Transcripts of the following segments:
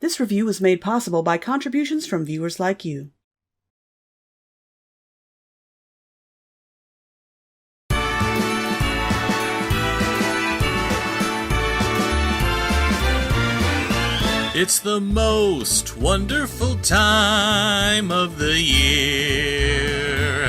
This review was made possible by contributions from viewers like you. It's the most wonderful time of the year,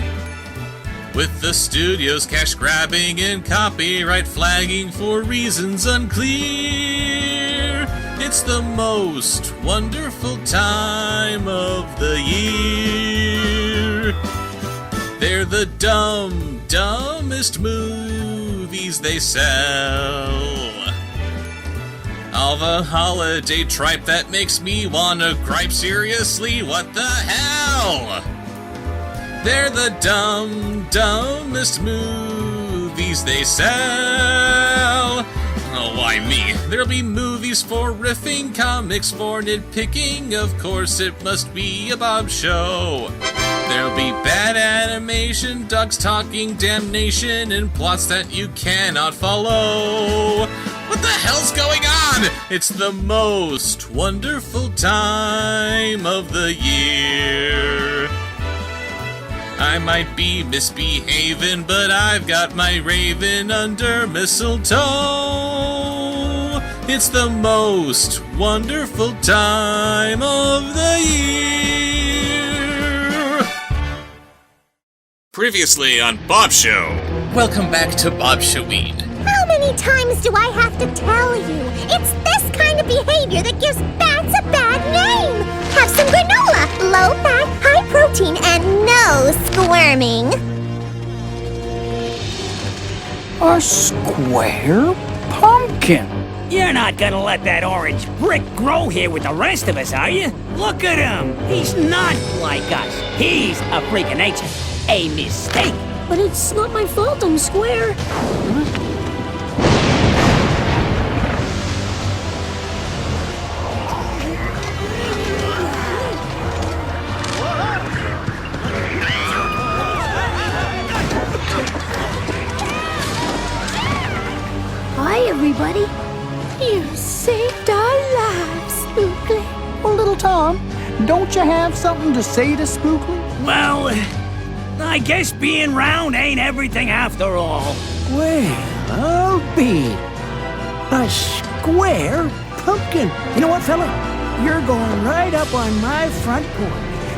with the studio's cash grabbing and copyright flagging for reasons unclear. It's the most wonderful time of the year. They're the dumbest movies they sell. All the holiday tripe that makes me wanna gripe. Seriously, what the hell? They're the dumbest movies they sell. Oh, why me? There'll be movies for riffing, comics for nitpicking. Of course, it must be a Bob show. There'll be bad animation, dogs talking, damnation, and plots that you cannot follow. What the hell's going on? It's the most wonderful time of the year. I might be misbehaving, but I've got my raven under mistletoe. It's the most wonderful time of the year. Previously on Bob Show. Welcome back to Bob Shoween. How many times do I have to tell you? It's this kind of behavior that gives bats a bad name! Have some granola, low fat, high protein, and no squirming. A square pumpkin. You're not gonna let that orange brick grow here with the rest of us, are you? Look at him! He's not like us. He's a freak of nature. A mistake. But it's not my fault I'm square. Hi, everybody. You saved our lives, Spookley. Well, little Tom, don't you have something to say to Spookley? Well, I guess being round ain't everything after all. Well, I'll be. A square pumpkin. You know what, fella? You're going right up on my front porch.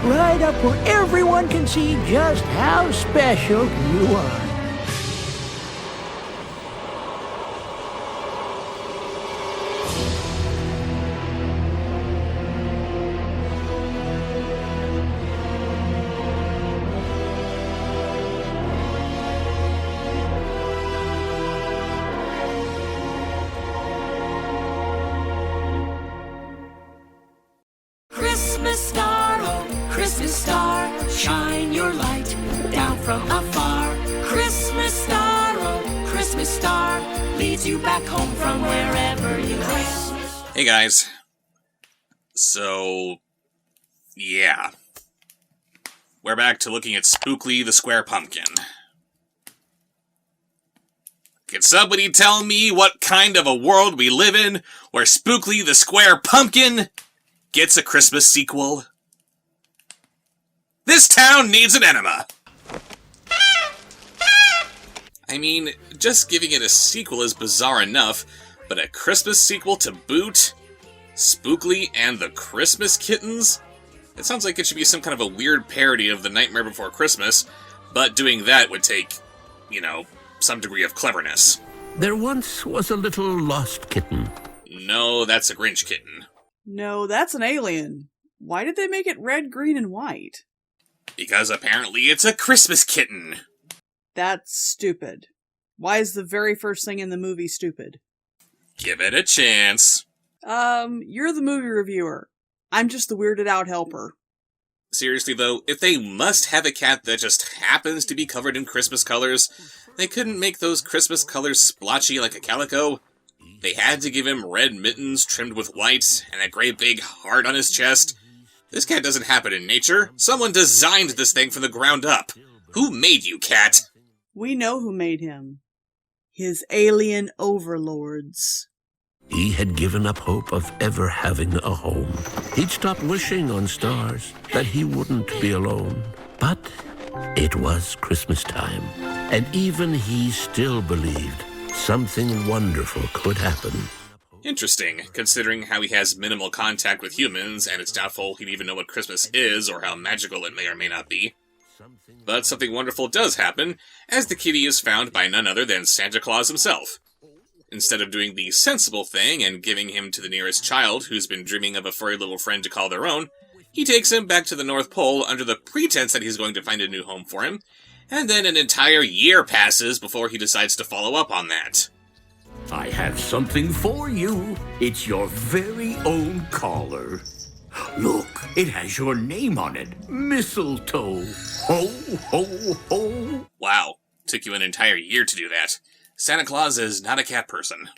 Right up where everyone can see just how special you are. Christmas star, shine your light down from afar. Christmas star, leads you back home from wherever you are. Hey guys. So, yeah. We're back to looking at Spookley the Square Pumpkin. Can somebody tell me what kind of a world we live in where Spookley the Square Pumpkin gets a Christmas sequel? This town needs an enema! I mean, just giving it a sequel is bizarre enough, but a Christmas sequel to boot? Spookley and the Christmas Kittens? It sounds like it should be some kind of a weird parody of The Nightmare Before Christmas, but doing that would take, some degree of cleverness. There once was a little lost kitten. No, that's a Grinch kitten. No, that's an alien. Why did they make it red, green, and white? Because apparently it's a Christmas kitten. That's stupid. Why is the very first thing in the movie stupid? Give it a chance. You're the movie reviewer. I'm just the weirded out helper. Seriously though, if they must have a cat that just happens to be covered in Christmas colors, they couldn't make those Christmas colors splotchy like a calico. They had to give him red mittens trimmed with white, and a great big heart on his chest. This cat doesn't happen in nature. Someone designed this thing from the ground up. Who made you, cat? We know who made him. His alien overlords. He had given up hope of ever having a home. He'd stopped wishing on stars that he wouldn't be alone. But it was Christmas time, and even he still believed something wonderful could happen. Interesting, considering how he has minimal contact with humans, and it's doubtful he'd even know what Christmas is or how magical it may or may not be. But something wonderful does happen, as the kitty is found by none other than Santa Claus himself. Instead of doing the sensible thing and giving him to the nearest child who's been dreaming of a furry little friend to call their own, he takes him back to the North Pole under the pretense that he's going to find a new home for him, and then an entire year passes before he decides to follow up on that. I have something for you. It's your very own collar. Look, it has your name on it. Mistletoe. Ho, ho, ho. Wow, took you an entire year to do that. Santa Claus is not a cat person.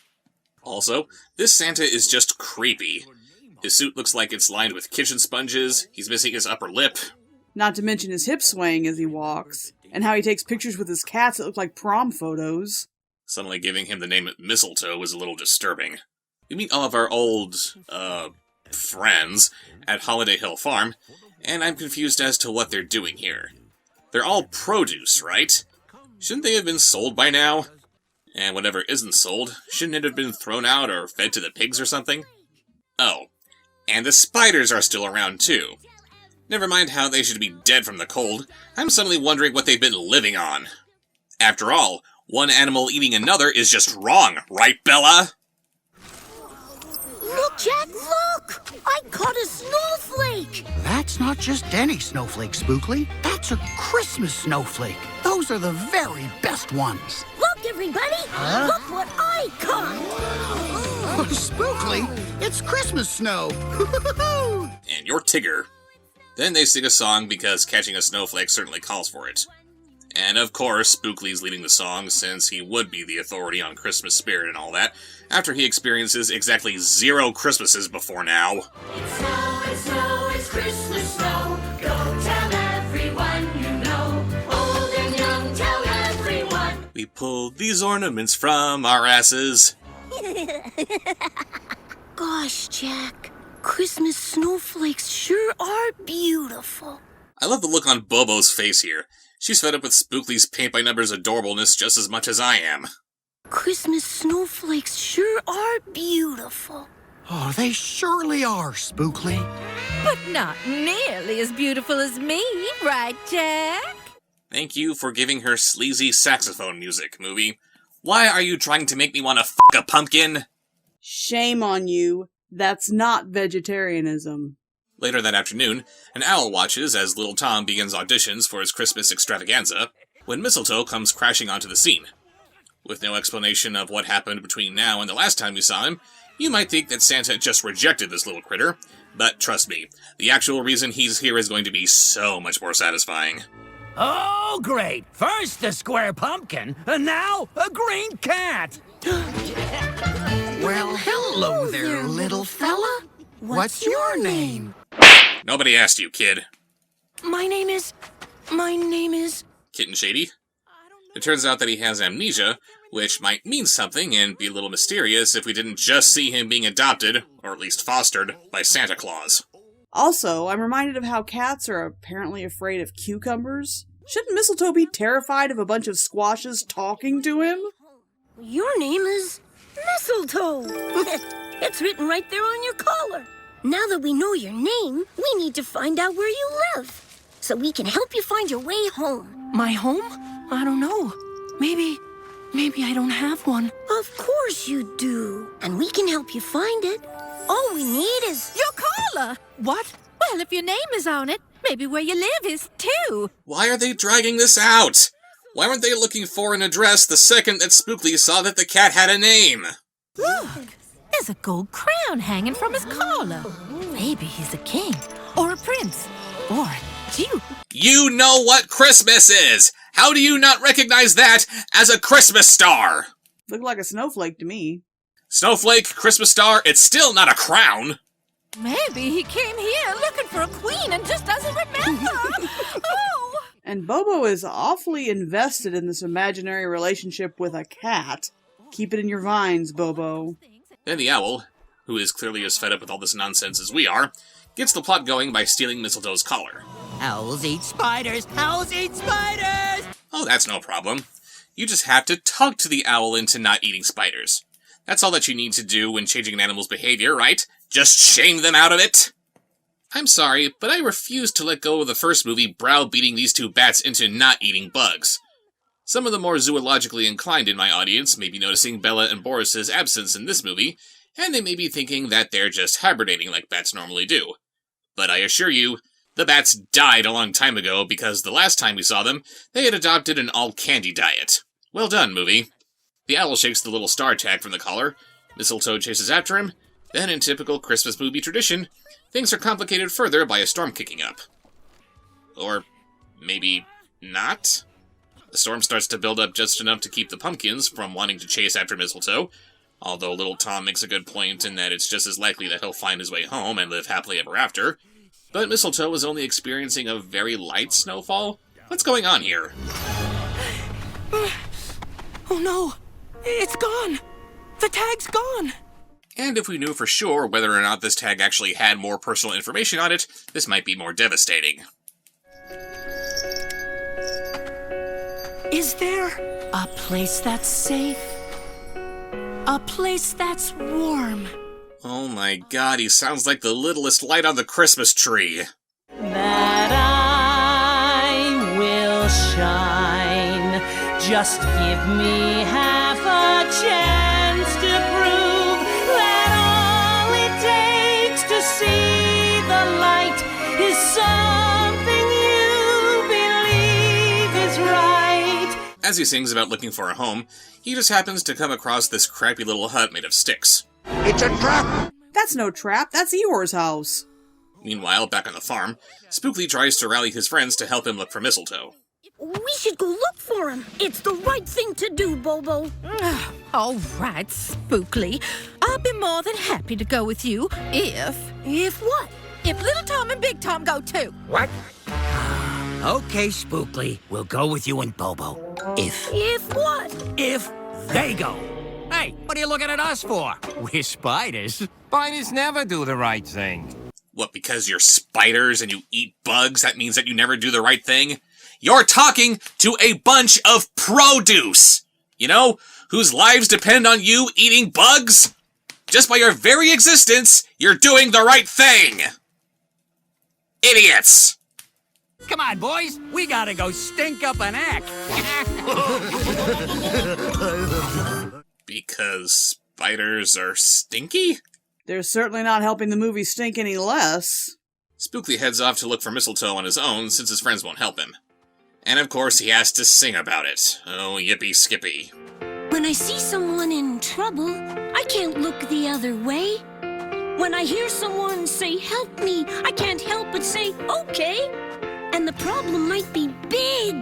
Also, this Santa is just creepy. His suit looks like it's lined with kitchen sponges, he's missing his upper lip. Not to mention his hip swaying as he walks, and how he takes pictures with his cats that look like prom photos. Suddenly giving him the name Mistletoe was a little disturbing. We meet all of our old, friends at Holiday Hill Farm, and I'm confused as to what they're doing here. They're all produce, right? Shouldn't they have been sold by now? And whatever isn't sold, shouldn't it have been thrown out or fed to the pigs or something? Oh, and the spiders are still around too. Never mind how they should be dead from the cold, I'm suddenly wondering what they've been living on. After all, one animal eating another is just wrong, right, Bella? Look, Jack, look! I caught a snowflake! That's not just any snowflake, Spookley. That's a Christmas snowflake. Those are the very best ones. Look, everybody! Look what I caught! Oh, Spookley, it's Christmas snow. And you're Tigger. Then they sing a song because catching a snowflake certainly calls for it. And of course, Spookley's leading the song since he would be the authority on Christmas spirit and all that, after he experiences exactly 0 Christmases before now. It's snow, it's Christmas snow. Go tell everyone you know. Old and young, tell everyone. We pulled these ornaments from our asses. Gosh, Jack, Christmas snowflakes sure are beautiful. I love the look on Bobo's face here. She's fed up with Spookley's paint-by-numbers adorableness just as much as I am. Christmas snowflakes sure are beautiful. Oh, they surely are, Spookley. But not nearly as beautiful as me, right, Jack? Thank you for giving her sleazy saxophone music, movie. Why are you trying to make me want to f*** a pumpkin? Shame on you. That's not vegetarianism. Later that afternoon, an owl watches as little Tom begins auditions for his Christmas extravaganza, when Mistletoe comes crashing onto the scene. With no explanation of what happened between now and the last time we saw him, you might think that Santa just rejected this little critter, but trust me, the actual reason he's here is going to be so much more satisfying. Oh, great. First the square pumpkin, and now a green cat. Well, hello there, little fella. What's your name? Nobody asked you, kid. My name is... Kitten Shady? It turns out that he has amnesia, which might mean something and be a little mysterious if we didn't just see him being adopted, or at least fostered, by Santa Claus. Also, I'm reminded of how cats are apparently afraid of cucumbers. Shouldn't Mistletoe be terrified of a bunch of squashes talking to him? Your name is Mistletoe. It's written right there on your collar. Now that we know your name, we need to find out where you live, so we can help you find your way home. My home? I don't know. Maybe I don't have one. Of course you do. And we can help you find it. All we need is... Your collar! What? Well, if your name is on it, maybe where you live is too. Why are they dragging this out? Why weren't they looking for an address the second that Spookley saw that the cat had a name? Look, there's a gold crown hanging from his collar. Maybe he's a king, or a prince, or a duke. You know what Christmas is! How do you not recognize that as a Christmas star? Looked like a snowflake to me. Snowflake, Christmas star, it's still not a crown. Maybe he came here looking for a queen and just doesn't remember. Oh! And Bobo is awfully invested in this imaginary relationship with a cat. Keep it in your vines, Bobo. Then the owl, who is clearly as fed up with all this nonsense as we are, gets the plot going by stealing Mistletoe's collar. Owls eat spiders! Owls eat spiders! Oh, that's no problem. You just have to talk to the owl into not eating spiders. That's all that you need to do when changing an animal's behavior, right? Just shame them out of it! I'm sorry, but I refuse to let go of the first movie browbeating these two bats into not eating bugs. Some of the more zoologically inclined in my audience may be noticing Bella and Boris's absence in this movie, and they may be thinking that they're just hibernating like bats normally do. But I assure you, the bats died a long time ago because the last time we saw them, they had adopted an all-candy diet. Well done, movie. The owl shakes the little star tag from the collar, Mistletoe chases after him, then in typical Christmas movie tradition, things are complicated further by a storm kicking up. Or maybe not? The storm starts to build up just enough to keep the pumpkins from wanting to chase after Mistletoe, although little Tom makes a good point in that it's just as likely that he'll find his way home and live happily ever after. But Mistletoe is only experiencing a very light snowfall? What's going on here? Oh no! It's gone! The tag's gone! And if we knew for sure whether or not this tag actually had more personal information on it, this might be more devastating. Is there a place that's safe? A place that's warm? Oh my god, he sounds like the littlest light on the Christmas tree. That I will shine. Just give me half a chance to prove that all it takes to see the light is something you believe is right. As he sings about looking for a home, he just happens to come across this crappy little hut made of sticks. It's a trap! That's no trap, that's Eeyore's house. Meanwhile, back on the farm, Spookley tries to rally his friends to help him look for Mistletoe. We should go look for him. It's the right thing to do, Bobo. All right, Spookley. I'll be more than happy to go with you if... If what? If Little Tom and Big Tom go too. What? Okay, Spookley. We'll go with you and Bobo. If what? If they go. Hey, what are you looking at us for? We're spiders. Spiders never do the right thing. What, because you're spiders and you eat bugs, that means that you never do the right thing? You're talking to a bunch of produce! You know, whose lives depend on you eating bugs? Just by your very existence, you're doing the right thing! Idiots! Come on, boys. We gotta go stink up an act. Because spiders are stinky? They're certainly not helping the movie stink any less. Spookley heads off to look for Mistletoe on his own since his friends won't help him. And of course he has to sing about it. Oh, yippee skippy. When I see someone in trouble, I can't look the other way. When I hear someone say, "Help me," I can't help but say, "Okay." And the problem might be big,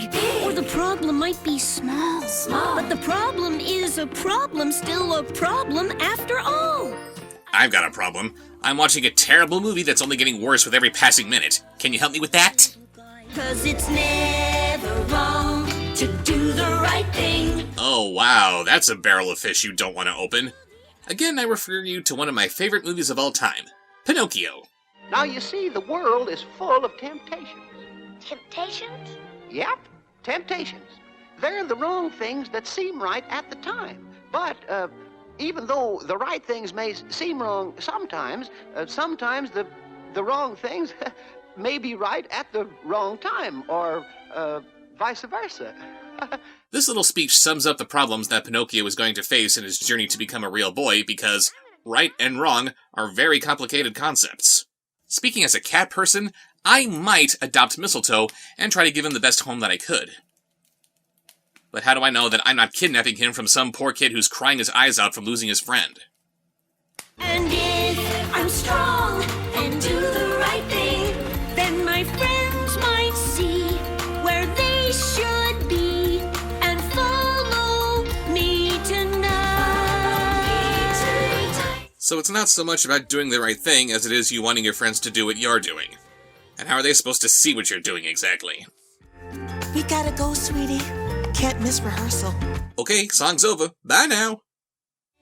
or the problem might be small. But the problem is a problem, still a problem after all. I've got a problem. I'm watching a terrible movie that's only getting worse with every passing minute. Can you help me with that? 'Cause it's never wrong to do the right thing. Oh wow, that's a barrel of fish you don't want to open. Again, I refer you to one of my favorite movies of all time, Pinocchio. Now you see, the world is full of temptations. Temptations? Yep, temptations. They're the wrong things that seem right at the time. But, even though the right things may seem wrong sometimes, sometimes the wrong things may be right at the wrong time, or vice versa. This little speech sums up the problems that Pinocchio is going to face in his journey to become a real boy because right and wrong are very complicated concepts. Speaking as a cat person, I might adopt Mistletoe and try to give him the best home that I could. But how do I know that I'm not kidnapping him from some poor kid who's crying his eyes out from losing his friend? And if I'm strong and do the right thing, Then my friends might see where they should be and follow me tonight. So it's not so much about doing the right thing as it is you wanting your friends to do what you're doing. And how are they supposed to see what you're doing exactly? We gotta go, sweetie. Can't miss rehearsal. Okay, song's over. Bye now.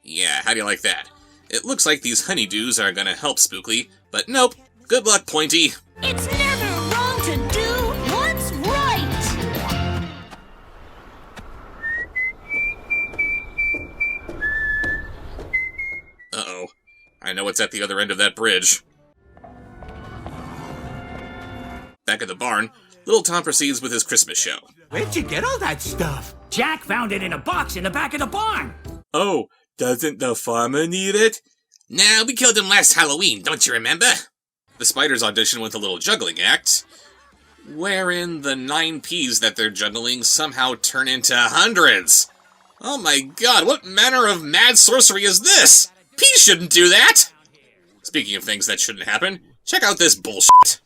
Yeah, how do you like that? It looks like these honeydews are gonna help Spookley, but nope. Good luck, Pointy. It's never wrong to do what's right! Uh-oh. I know what's at the other end of that bridge. Back at the barn, Little Tom proceeds with his Christmas show. Where'd you get all that stuff? Jack found it in a box in the back of the barn. Oh, doesn't the farmer need it? Nah, we killed him last Halloween, don't you remember? The spiders audition with a little juggling act, wherein the 9 peas that they're juggling somehow turn into hundreds. Oh my god, what manner of mad sorcery is this? Peas shouldn't do that! Speaking of things that shouldn't happen, check out this bullshit.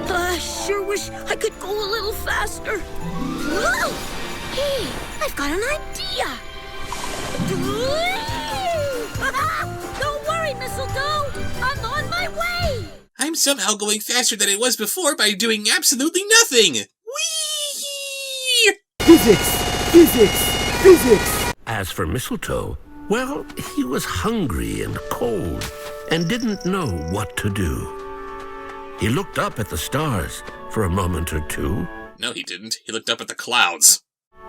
I sure wish I could go a little faster. Whoa! Hey, I've got an idea. Don't worry, Mistletoe. I'm on my way. I'm somehow going faster than I was before by doing absolutely nothing. Whee! Physics! As for Mistletoe, well, he was hungry and cold and didn't know what to do. He looked up at the stars for a moment or two. No, he didn't. He looked up at the clouds.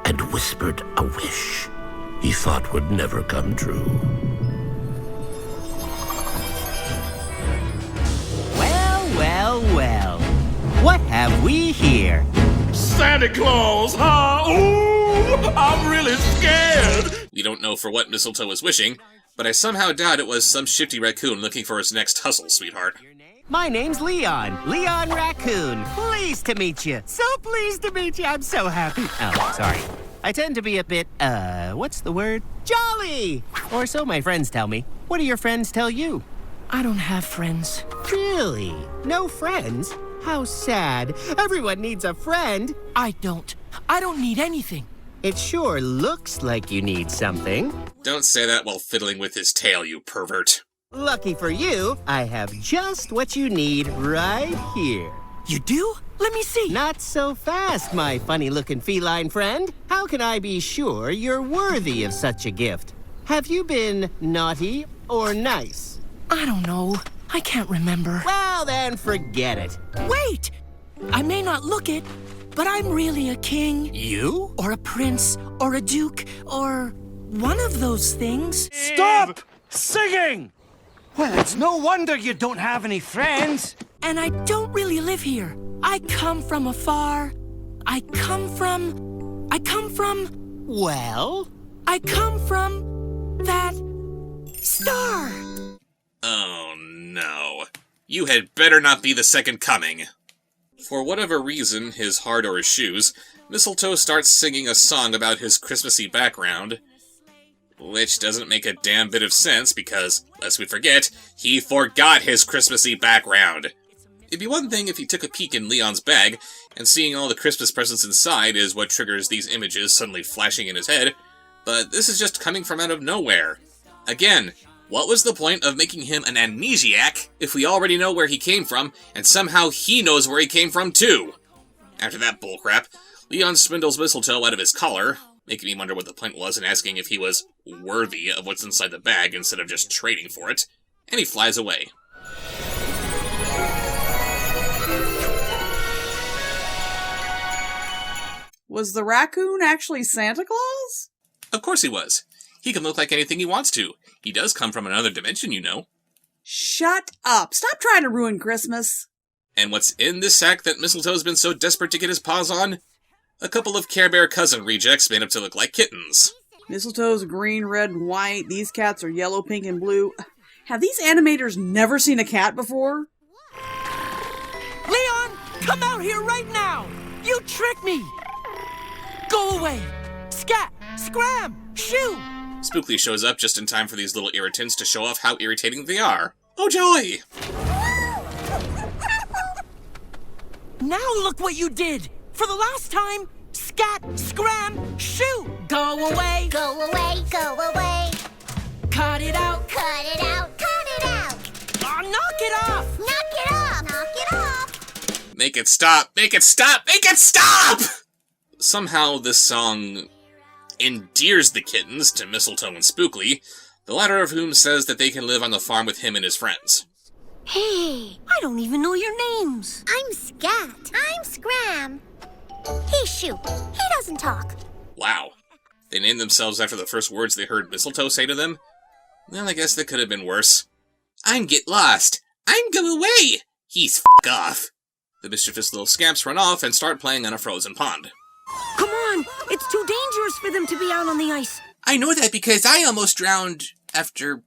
And whispered a wish he thought would never come true. Well. What have we here? Santa Claus, huh? Ooh, I'm really scared. We don't know for what Mistletoe was wishing, but I somehow doubt it was some shifty raccoon looking for his next hustle, sweetheart. My name's Leon. Leon Raccoon. Pleased to meet you. So pleased to meet you. I'm so happy. Oh, sorry. I tend to be a bit, what's the word? Jolly! Or so my friends tell me. What do your friends tell you? I don't have friends. Really? No friends? How sad. Everyone needs a friend. I don't need anything. It sure looks like you need something. Don't say that while fiddling with his tail, you pervert. Lucky for you, I have just what you need right here. You do? Let me see. Not so fast, my funny-looking feline friend. How can I be sure you're worthy of such a gift? Have you been naughty or nice? I don't know. I can't remember. Well, then forget it. Wait! I may not look it, but I'm really a king. You? Or a prince, or a duke, or one of those things. Stop singing! Well, it's no wonder you don't have any friends. And I don't really live here. I come from afar. I come from... Well? I come from that star. Oh no. You had better not be the second coming. For whatever reason, his heart or his shoes, Mistletoe starts singing a song about his Christmassy background, which doesn't make a damn bit of sense because, lest we forget, he forgot his Christmassy background. It'd be one thing if he took a peek in Leon's bag, and seeing all the Christmas presents inside is what triggers these images suddenly flashing in his head, but this is just coming from out of nowhere. Again, what was the point of making him an amnesiac if we already know where he came from, and somehow he knows where he came from too? After that bullcrap, Leon swindles Mistletoe out of his collar, making me wonder what the point was in asking if he was worthy of what's inside the bag instead of just trading for it, and he flies away. Was the raccoon actually Santa Claus? Of course he was. He can look like anything he wants to. He does come from another dimension, you know. Shut up. Stop trying to ruin Christmas. And what's in this sack that Mistletoe's been so desperate to get his paws on? A couple of Care Bear cousin rejects made up to look like kittens. Mistletoe's green, red, and white. These cats are yellow, pink, and blue. Have these animators never seen a cat before? Leon, come out here right now! You tricked me! Go away! Scat! Scram! Shoo! Spookley shows up just in time for these little irritants to show off how irritating they are. Oh joy! Now look what you did! For the last time, scat, scram, shoo! Go away! Go away, go away. Cut it out! Cut it out, cut it out. Oh, knock it off! Knock it off, knock it off. Make it stop! Make it stop! Make it stop! Somehow this song endears the kittens to Mistletoe and Spookley, the latter of whom says that they can live on the farm with him and his friends. Hey, I don't even know your names. I'm Scat. I'm Scram. He's Shoot. He doesn't talk. Wow. They named themselves after the first words they heard Mistletoe say to them? Well, I guess that could have been worse. I'm Get Lost. I'm Go Away. He's F*** off. The mischievous little scamps run off and start playing on a frozen pond. Come on, it's too dangerous for them to be out on the ice. I know that because I almost drowned after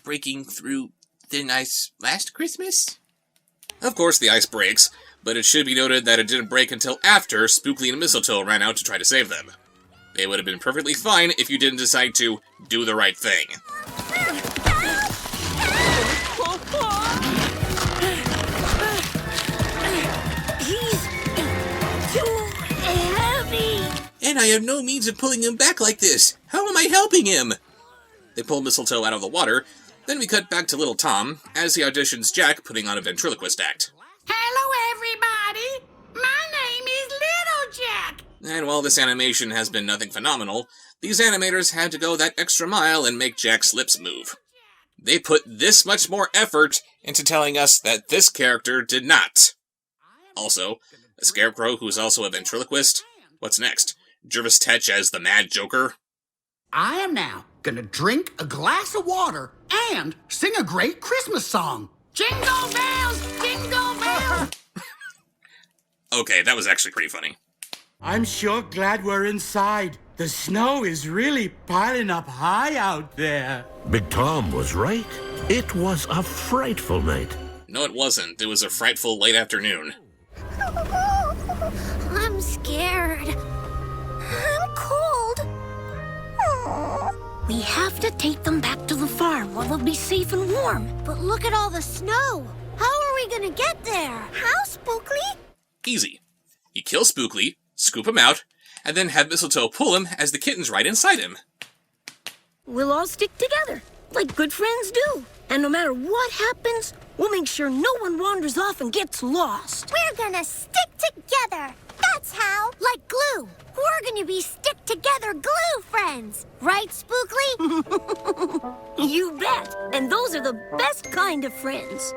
breaking through thin ice last Christmas. Of course, the ice breaks, but it should be noted that it didn't break until after Spookley and Mistletoe ran out to try to save them. They would have been perfectly fine if you didn't decide to do the right thing. He's too heavy. And I have no means of pulling him back like this. How am I helping him? They pull Mistletoe out of the water. Then we cut back to little Tom, as he auditions Jack putting on a ventriloquist act. Hello, everybody. My name is Little Jack. And while this animation has been nothing phenomenal, these animators had to go that extra mile and make Jack's lips move. They put this much more effort into telling us that this character did not. Also, a scarecrow who's also a ventriloquist. What's next? Jervis Tetch as the Mad Joker? I am now gonna drink a glass of water and sing a great Christmas song. Jingle bells, jingle bells. Okay, that was actually pretty funny. I'm sure glad we're inside. The snow is really piling up high out there. Big Tom was right. It was a frightful night. No, it wasn't. It was a frightful late afternoon. I'm scared. I'm cold. We have to take them back to the farm while they'll be safe and warm. But look at all the snow. How are we gonna get there? How, Spookley? Easy. You kill Spookley, scoop him out, and then have Mistletoe pull him as the kittens ride inside him. We'll all stick together, like good friends do. And no matter what happens, we'll make sure no one wanders off and gets lost. We're gonna stick together. That's how. Like glue. We're gonna be stick-together glue friends. Right, Spookley? You bet. And those are the best kind of friends.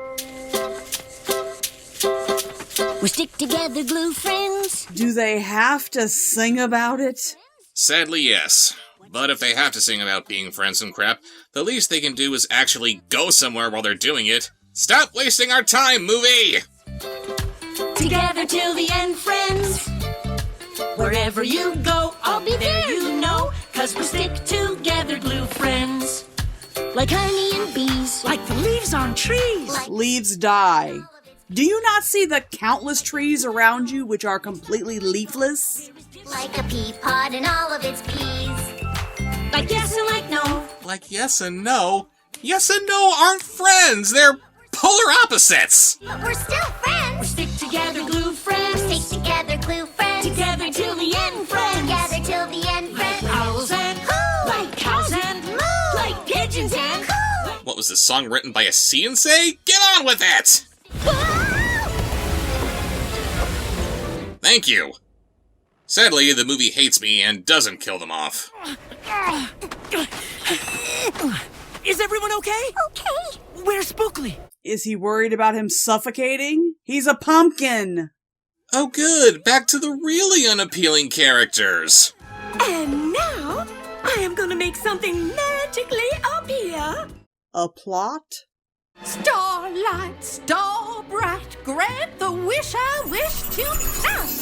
We're stick-together glue friends. Do they have to sing about it? Sadly, yes. But if they have to sing about being friends and crap, the least they can do is actually go somewhere while they're doing it. Stop wasting our time, movie! Together till the end, friends. Wherever you go, I'll be there, you know. 'Cause we stick together, glue friends. Like honey and bees. Like the leaves on trees. Leaves die. Do you not see the countless trees around you which are completely leafless? Like a pea pod and all of its peas. Like yes and like no. Like yes and no? Yes and no aren't friends! They're polar opposites! But we're still friends. We stick together, glue friends. Stick together, glue friends. Together till the end, friends. Together till the end, friends. Like owls and coo. like cows and moo. Like pigeons and coo. What was this song written by a CNC? Get on with it! Thank you. Sadly, the movie hates me and doesn't kill them off. Is everyone okay? Okay. Where's Spookley? Is he worried about him suffocating? He's a pumpkin! Oh good, back to the really unappealing characters. And now, I am gonna make something magically appear. A plot? Starlight, star bright, grant the wish I wish tonight.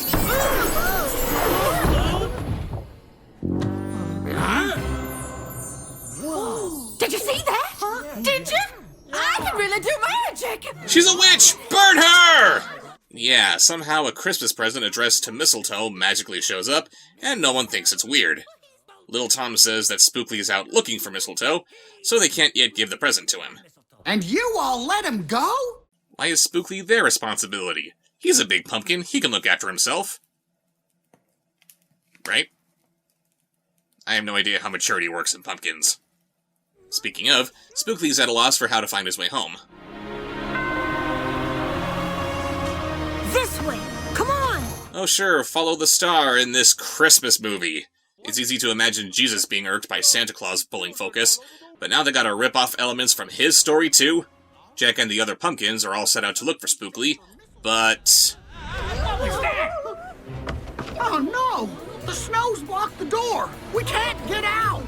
Did you see that? Did you? I can really do magic. She's a witch! Burn her! Yeah, somehow a Christmas present addressed to Mistletoe magically shows up, and no one thinks it's weird. Little Tom says that Spookley is out looking for Mistletoe, so they can't yet give the present to him. And you all let him go? Why is Spookley their responsibility? He's a big pumpkin, he can look after himself. Right? I have no idea how maturity works in pumpkins. Speaking of, Spookley's at a loss for how to find his way home. This way. Come on. Oh sure, follow the star in this Christmas movie. It's easy to imagine Jesus being irked by Santa Claus pulling focus, but now they gotta rip off elements from his story too? Jack and the other pumpkins are all set out to look for Spookley, but... What was that? Oh no! The snow's blocked the door! We can't get out!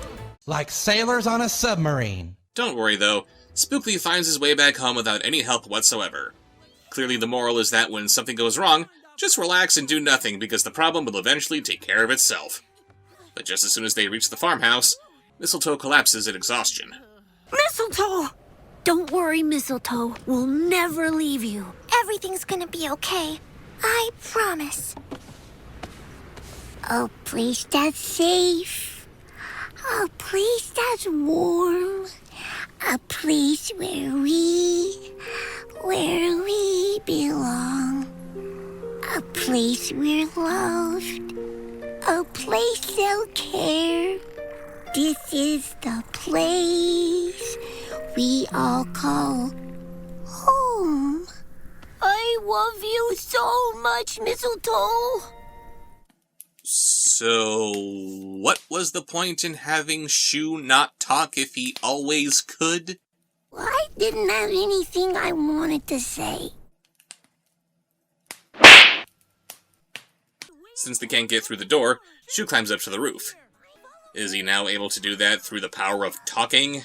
Like sailors on a submarine. Don't worry though, Spookley finds his way back home without any help whatsoever. Clearly the moral is that when something goes wrong, just relax and do nothing because the problem will eventually take care of itself. But just as soon as they reach the farmhouse, Mistletoe collapses in exhaustion. Mistletoe! Don't worry, Mistletoe. We'll never leave you. Everything's gonna be okay. I promise. A place that's safe. A place that's warm. A place where we belong. A place we're loved. A place they'll care. This is the place we all call home. I love you so much, Mistletoe. So, what was the point in having Shoo not talk if he always could? I didn't have anything I wanted to say. Since they can't get through the door, Shoo climbs up to the roof. Is he now able to do that through the power of talking?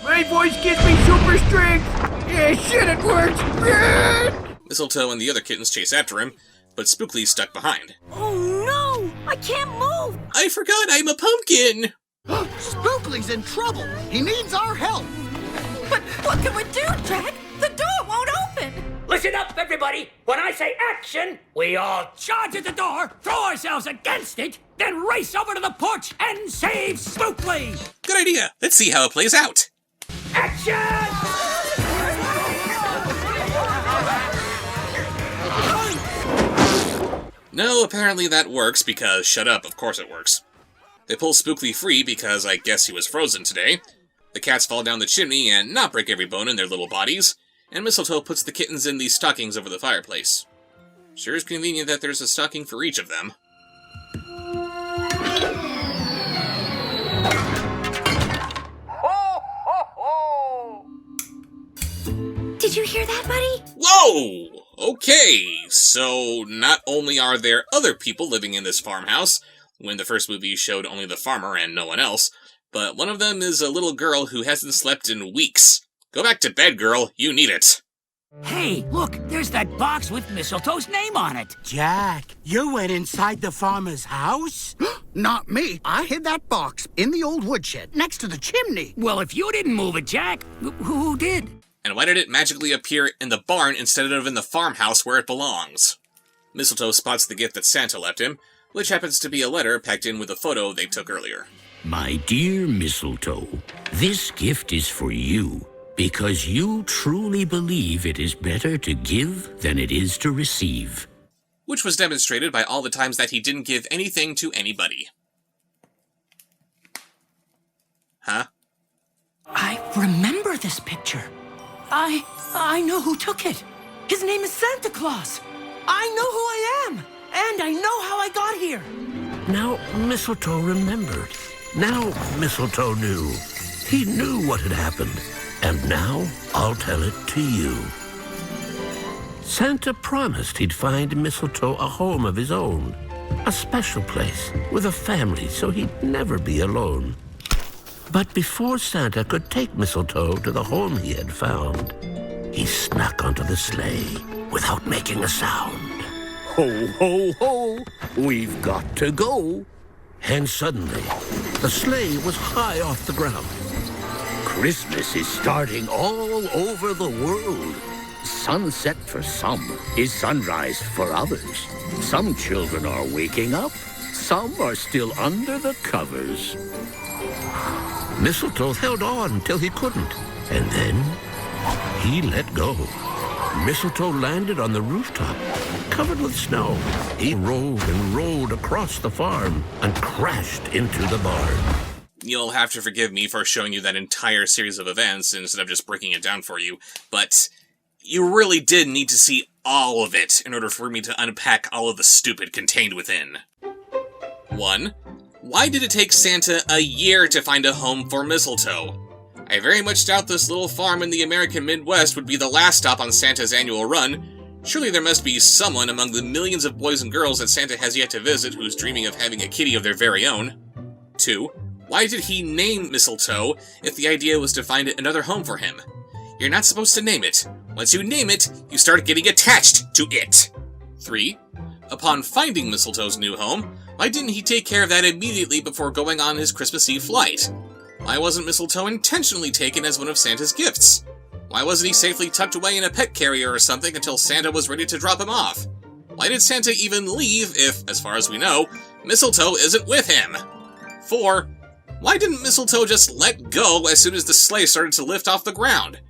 My voice gives me super strength! Yeah, shit, it works! Mistletoe and the other kittens chase after him, but Spookley's stuck behind. Oh no! I can't move! I forgot I'm a pumpkin! Spookley's in trouble! He needs our help! But what can we do, Jack? The door won't open! Listen up, everybody! When I say action, we all charge at the door, throw ourselves against it, then race over to the porch and save Spookley! Good idea! Let's see how it plays out! Action! No, apparently that works because, shut up, of course it works. They pull Spookley free because I guess he was frozen today. The cats fall down the chimney and not break every bone in their little bodies, and Mistletoe puts the kittens in these stockings over the fireplace. Sure is convenient that there's a stocking for each of them. Did you hear that, buddy? Whoa! Okay, so not only are there other people living in this farmhouse, when the first movie showed only the farmer and no one else, but one of them is a little girl who hasn't slept in weeks. Go back to bed, girl. You need it. Hey, look, there's that box with Mistletoe's name on it. Jack, you went inside the farmer's house? Not me. I hid that box in the old woodshed next to the chimney. Well, if you didn't move it, Jack, who did? And why did it magically appear in the barn instead of in the farmhouse where it belongs? Mistletoe spots the gift that Santa left him, which happens to be a letter packed in with a photo they took earlier. My dear Mistletoe, this gift is for you because you truly believe it is better to give than it is to receive. Which was demonstrated by all the times that he didn't give anything to anybody. Huh? I remember this picture. I know who took it. His name is Santa Claus. I know who I am, and I know how I got here. Now Mistletoe remembered. Now Mistletoe knew. He knew what had happened, and now I'll tell it to you. Santa promised he'd find Mistletoe a home of his own, a special place with a family so he'd never be alone. But before Santa could take Mistletoe to the home he had found, he snuck onto the sleigh without making a sound. Ho, ho, ho! We've got to go. And suddenly, the sleigh was high off the ground. Christmas is starting all over the world. Sunset for some is sunrise for others. Some children are waking up. Some are still under the covers. Mistletoe held on till he couldn't, and then he let go. Mistletoe landed on the rooftop, covered with snow. He rolled and rolled across the farm and crashed into the barn. You'll have to forgive me for showing you that entire series of events instead of just breaking it down for you, but you really did need to see all of it in order for me to unpack all of the stupid contained within. 1. Why did it take Santa a year to find a home for Mistletoe? I very much doubt this little farm in the American Midwest would be the last stop on Santa's annual run. Surely there must be someone among the millions of boys and girls that Santa has yet to visit who's dreaming of having a kitty of their very own. 2. Why did he name Mistletoe if the idea was to find another home for him? You're not supposed to name it. Once you name it, you start getting attached to it. 3. Upon finding Mistletoe's new home, why didn't he take care of that immediately before going on his Christmas Eve flight? Why wasn't Mistletoe intentionally taken as one of Santa's gifts? Why wasn't he safely tucked away in a pet carrier or something until Santa was ready to drop him off? Why did Santa even leave if, as far as we know, Mistletoe isn't with him? 4. Why didn't Mistletoe just let go as soon as the sleigh started to lift off the ground?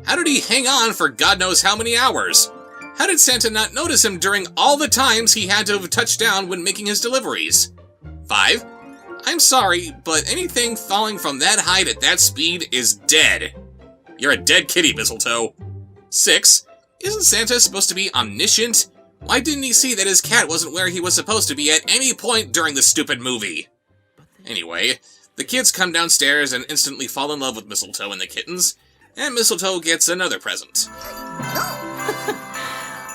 How did he hang on for God knows how many hours? How did Santa not notice him during all the times he had to have touched down when making his deliveries? 5. I'm sorry, but anything falling from that height at that speed is dead. You're a dead kitty, Mistletoe. 6. Isn't Santa supposed to be omniscient? Why didn't he see that his cat wasn't where he was supposed to be at any point during the stupid movie? Anyway, the kids come downstairs and instantly fall in love with Mistletoe and the kittens, and Mistletoe gets another present.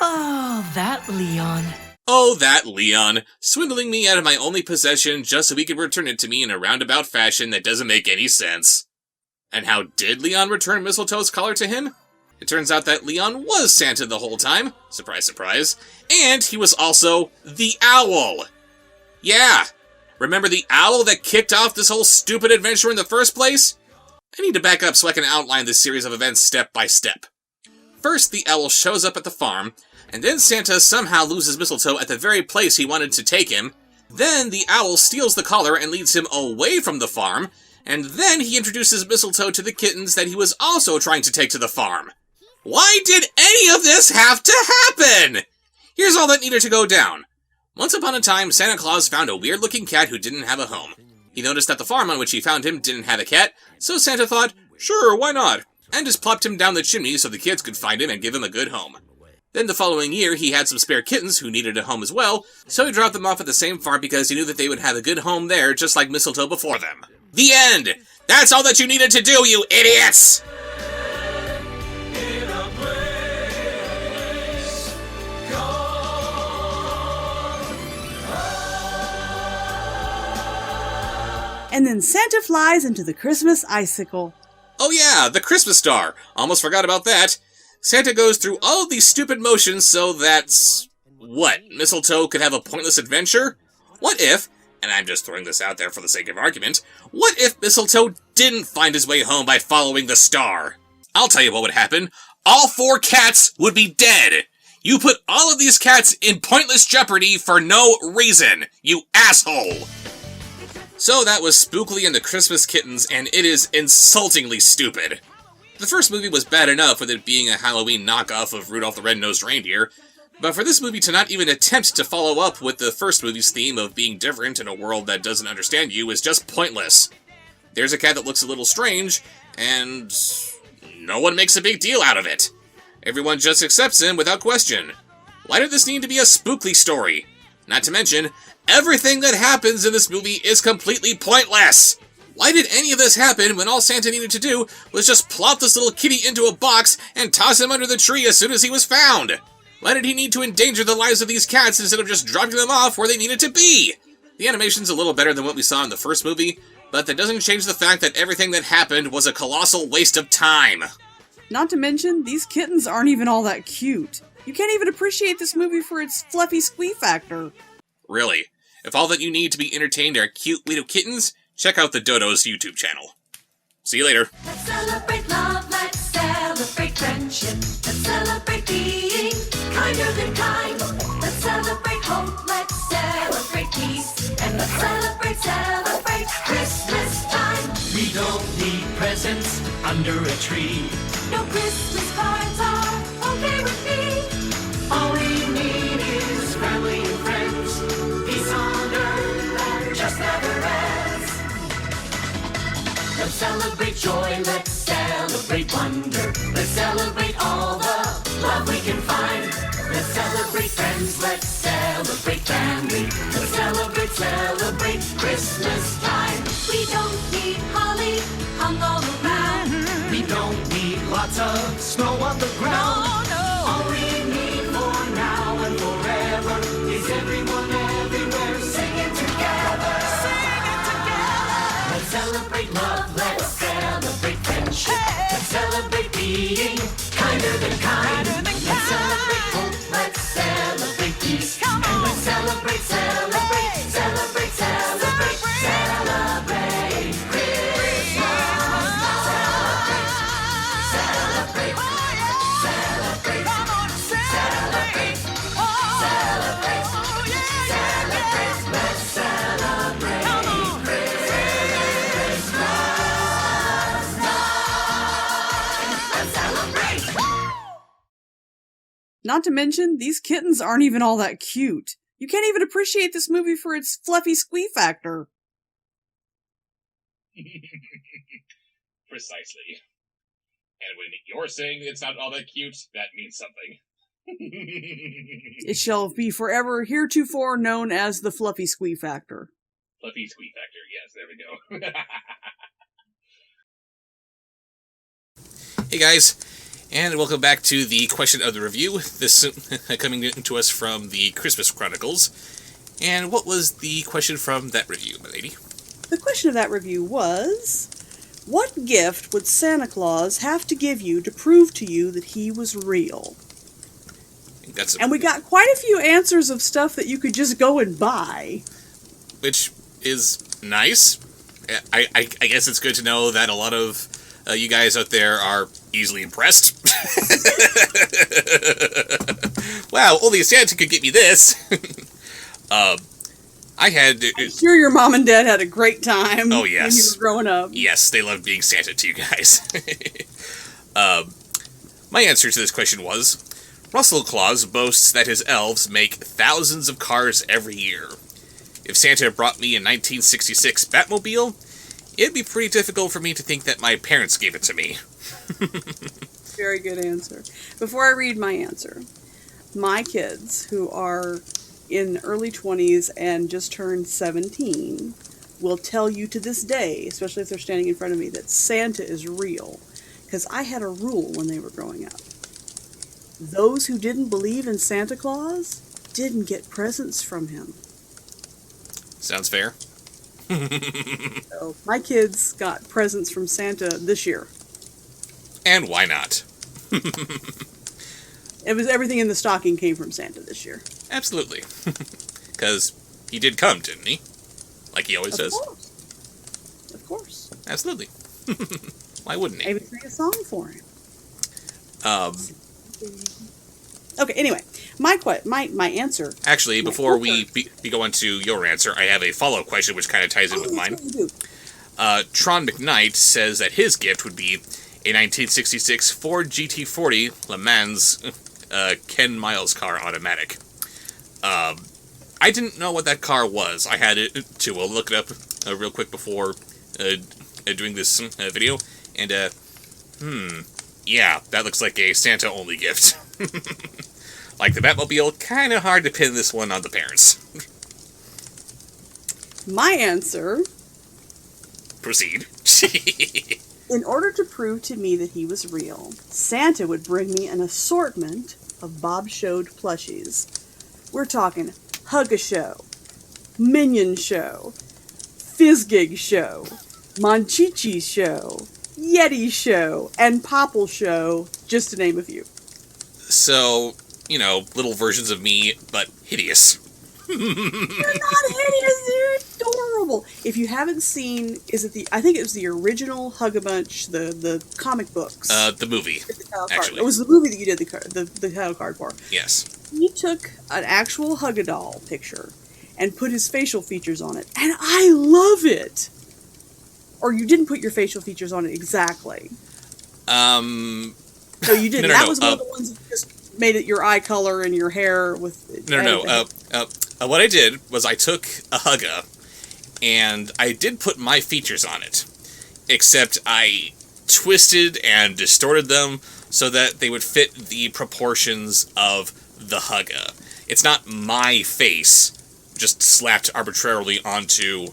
Oh, that Leon. Oh, that Leon, swindling me out of my only possession just so he could return it to me in a roundabout fashion that doesn't make any sense. And how did Leon return Mistletoe's collar to him? It turns out that Leon was Santa the whole time, surprise surprise, and he was also the owl. Yeah, remember the owl that kicked off this whole stupid adventure in the first place? I need to back up so I can outline this series of events step by step. First, the owl shows up at the farm, and then Santa somehow loses Mistletoe at the very place he wanted to take him. Then the owl steals the collar and leads him away from the farm, and then he introduces Mistletoe to the kittens that he was also trying to take to the farm. Why did any of this have to happen? Here's all that needed to go down. Once upon a time, Santa Claus found a weird-looking cat who didn't have a home. He noticed that the farm on which he found him didn't have a cat, so Santa thought, sure, why not? And just plopped him down the chimney so the kids could find him and give him a good home. Then the following year, he had some spare kittens who needed a home as well, so he dropped them off at the same farm because he knew that they would have a good home there, just like Mistletoe before them. The end! That's all that you needed to do, you idiots! And then Santa flies into the Christmas icicle. Oh yeah, the Christmas star. Almost forgot about that. Santa goes through all of these stupid motions so that... what? Mistletoe could have a pointless adventure? What if, and I'm just throwing this out there for the sake of argument, what if Mistletoe didn't find his way home by following the star? I'll tell you what would happen. All 4 cats would be dead. You put all of these cats in pointless jeopardy for no reason, you asshole! So that was Spookley and the Christmas Kittens, and it is insultingly stupid. The first movie was bad enough with it being a Halloween knockoff of Rudolph the Red-Nosed Reindeer, but for this movie to not even attempt to follow up with the first movie's theme of being different in a world that doesn't understand you is just pointless. There's a cat that looks a little strange, and no one makes a big deal out of it. Everyone just accepts him without question. Why did this need to be a Spookley story? Not to mention, everything that happens in this movie is completely pointless! Why did any of this happen when all Santa needed to do was just plop this little kitty into a box and toss him under the tree as soon as he was found? Why did he need to endanger the lives of these cats instead of just dropping them off where they needed to be? The animation's a little better than what we saw in the first movie, but that doesn't change the fact that everything that happened was a colossal waste of time. Not to mention, these kittens aren't even all that cute. You can't even appreciate this movie for its fluffy squee factor. Really, if all that you need to be entertained are cute little kittens, check out the Dodo's YouTube channel. See you later. Let's celebrate love, let's celebrate friendship. Let's celebrate being kinder than kind. Let's celebrate hope, let's celebrate peace. And let's celebrate Christmas time. We don't need presents under a tree. No Christmas cards are okay with me. All we need is family and friends. Peace on earth that just never ends. Let's celebrate joy, let's celebrate wonder. Let's celebrate all the love we can find. Let's celebrate friends, let's celebrate family. Let's celebrate Christmas time. We don't need holly hung all around. We don't need lots of snow on the ground. All we need for now and forever is everyone everywhere singing together. Let's celebrate love, let's celebrate friendship. Let's celebrate being kinder than kind. Let's celebrate hope, let's celebrate peace. And let's celebrate Christmas. Celebrate. Let's celebrate Christmas night. Let's celebrate. Not to mention, these kittens aren't even all that cute. You can't even appreciate this movie for its fluffy squee factor. Precisely. And when you're saying it's not all that cute, that means something. It shall be forever heretofore known as the fluffy squee factor. Fluffy squee factor, yes, there we go. Hey guys, and welcome back to the question of the review. This coming to us from the Christmas Chronicles. And what was the question from that review, my lady? The question of that review was, what gift would Santa Claus have to give you to prove to you that he was real? And we got quite a few answers of stuff that you could just go and buy. Which is nice. I guess it's good to know that a lot of you guys out there are easily impressed. Wow, only a Santa could get me this. I'm sure your mom and dad had a great time. Oh, yes. When you were growing up. Yes, they loved being Santa to you guys. My answer to this question was, Russell Claus boasts that his elves make thousands of cars every year. If Santa brought me a 1966 Batmobile, it'd be pretty difficult for me to think that my parents gave it to me. Very good answer. Before I read my answer, my kids, who are in early 20s and just turned 17, will tell you to this day, especially if they're standing in front of me, that Santa is real. Because I had a rule when they were growing up. Those who didn't believe in Santa Claus didn't get presents from him. Sounds fair. So my kids got presents from Santa this year. And why not? It was everything in the stocking came from Santa this year. Absolutely. Because he did come, didn't he? Like he always does. Of course. Absolutely. Why wouldn't he? I even sang a song for him. Okay, anyway, my answer. Actually, before we go on to your answer, I have a follow-up question which kind of ties in with mine. Tron McKnight says that his gift would be a 1966 Ford GT40 Le Mans Ken Miles car automatic. I didn't know what that car was. I had to look it up real quick before doing this video, and yeah, that looks like a Santa-only gift. Like the Batmobile, kind of hard to pin this one on the parents. My answer... Proceed. In order to prove to me that he was real, Santa would bring me an assortment of Bob Showed plushies. We're talking Hug-A-Show, Minion Show, Fizzgig Show, Monchichi Show, Yeti Show, and Popple Show, just to name a few. So, you know, little versions of me, but hideous. They're not hideous, they're adorable. If you haven't seen, I think it was the original Hug-A-Bunch, the comic books. The movie, actually. It was the movie that you did the title card for. Yes. He took an actual Hug-A-Doll picture and put his facial features on it, and I love it! Or you didn't put your facial features on it exactly. No, you didn't. That was one of the ones that just made it your eye color and your hair with... What I did was I took a Hugga, and I did put my features on it. Except I twisted and distorted them so that they would fit the proportions of the Hugga. It's not my face just slapped arbitrarily onto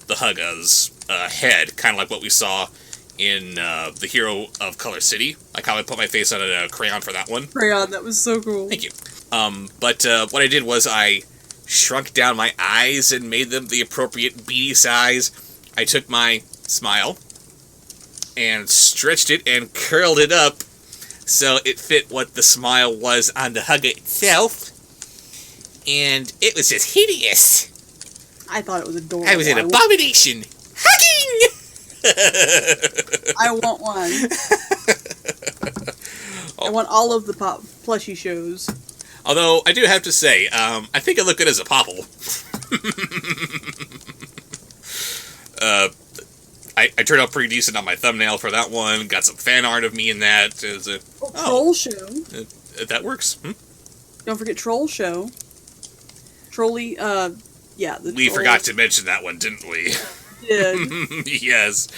the Hugga's head, kind of like what we saw in The Hero of Color City. Like how I put my face on a crayon for that one. Crayon, that was so cool. Thank you. But what I did was I shrunk down my eyes and made them the appropriate beady size. I took my smile and stretched it and curled it up so it fit what the smile was on the Hugga itself. And it was just hideous. I thought it was adorable. I was an abomination. Hugging! I want one. I want all of the plushie shows. Although, I do have to say, I think I look good as a popple. I turned out pretty decent on my thumbnail for that one. Got some fan art of me in that. Troll show. That works. Don't forget Troll show. Trolley, yeah. We forgot to mention that one, didn't we? Did. Yes.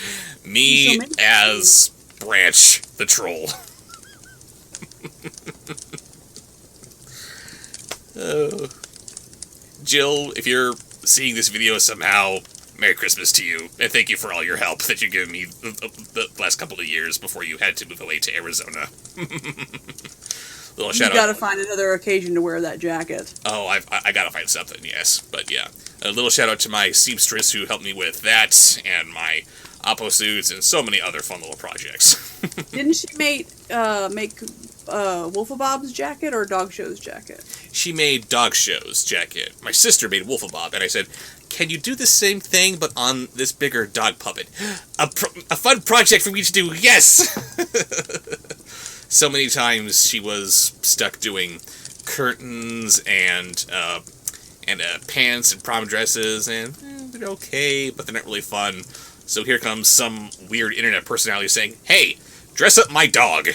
Me as Branch the Troll. Jill, if you're seeing this video somehow, Merry Christmas to you, and thank you for all your help that you've given me the last couple of years before you had to move away to Arizona. Little shout out. You gotta find another occasion to wear that jacket. Oh, I gotta find something, yes. But yeah, a little shout out to my seamstress who helped me with that, and my Oppo suits, and so many other fun little projects. Didn't she make Wolfabob's jacket or Dog Show's jacket? She made Dog Show's jacket. My sister made Wolfabob, and I said, can you do the same thing, but on this bigger dog puppet? A fun project for me to do, yes! So many times she was stuck doing curtains and pants and prom dresses, and they're okay, but they're not really fun. So here comes some weird internet personality saying, hey, dress up my dog.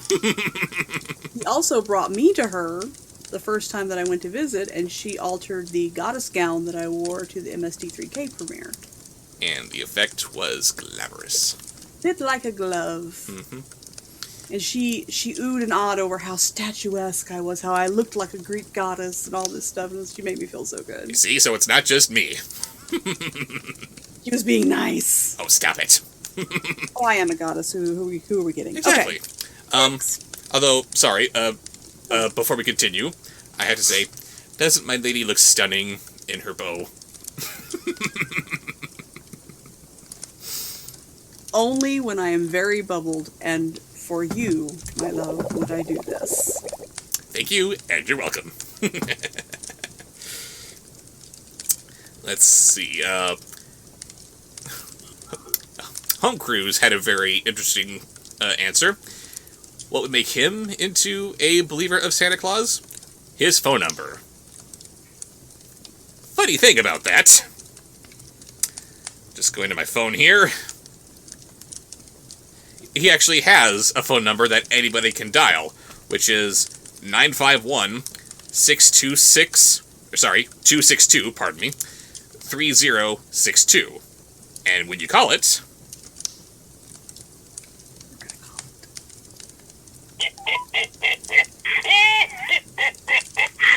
He also brought me to her the first time that I went to visit, and she altered the goddess gown that I wore to the MST3K premiere. And the effect was glamorous. Fit like a glove. Mm-hmm. And she oohed and awed over how statuesque I was, how I looked like a Greek goddess and all this stuff, and she made me feel so good. You see, so it's not just me. She was being nice. Oh, stop it. Oh, I am a goddess. Who are we getting? Exactly. Okay. Although, sorry, before we continue, I have to say, doesn't my lady look stunning in her bow? Only when I am very bubbled, and for you, my love, would I do this. Thank you, and you're welcome. Let's see, Home Cruise had a very interesting answer. What would make him into a believer of Santa Claus? His phone number. Funny thing about that. Just going to my phone here. He actually has a phone number that anybody can dial, which is 262, 3062. And when you call it,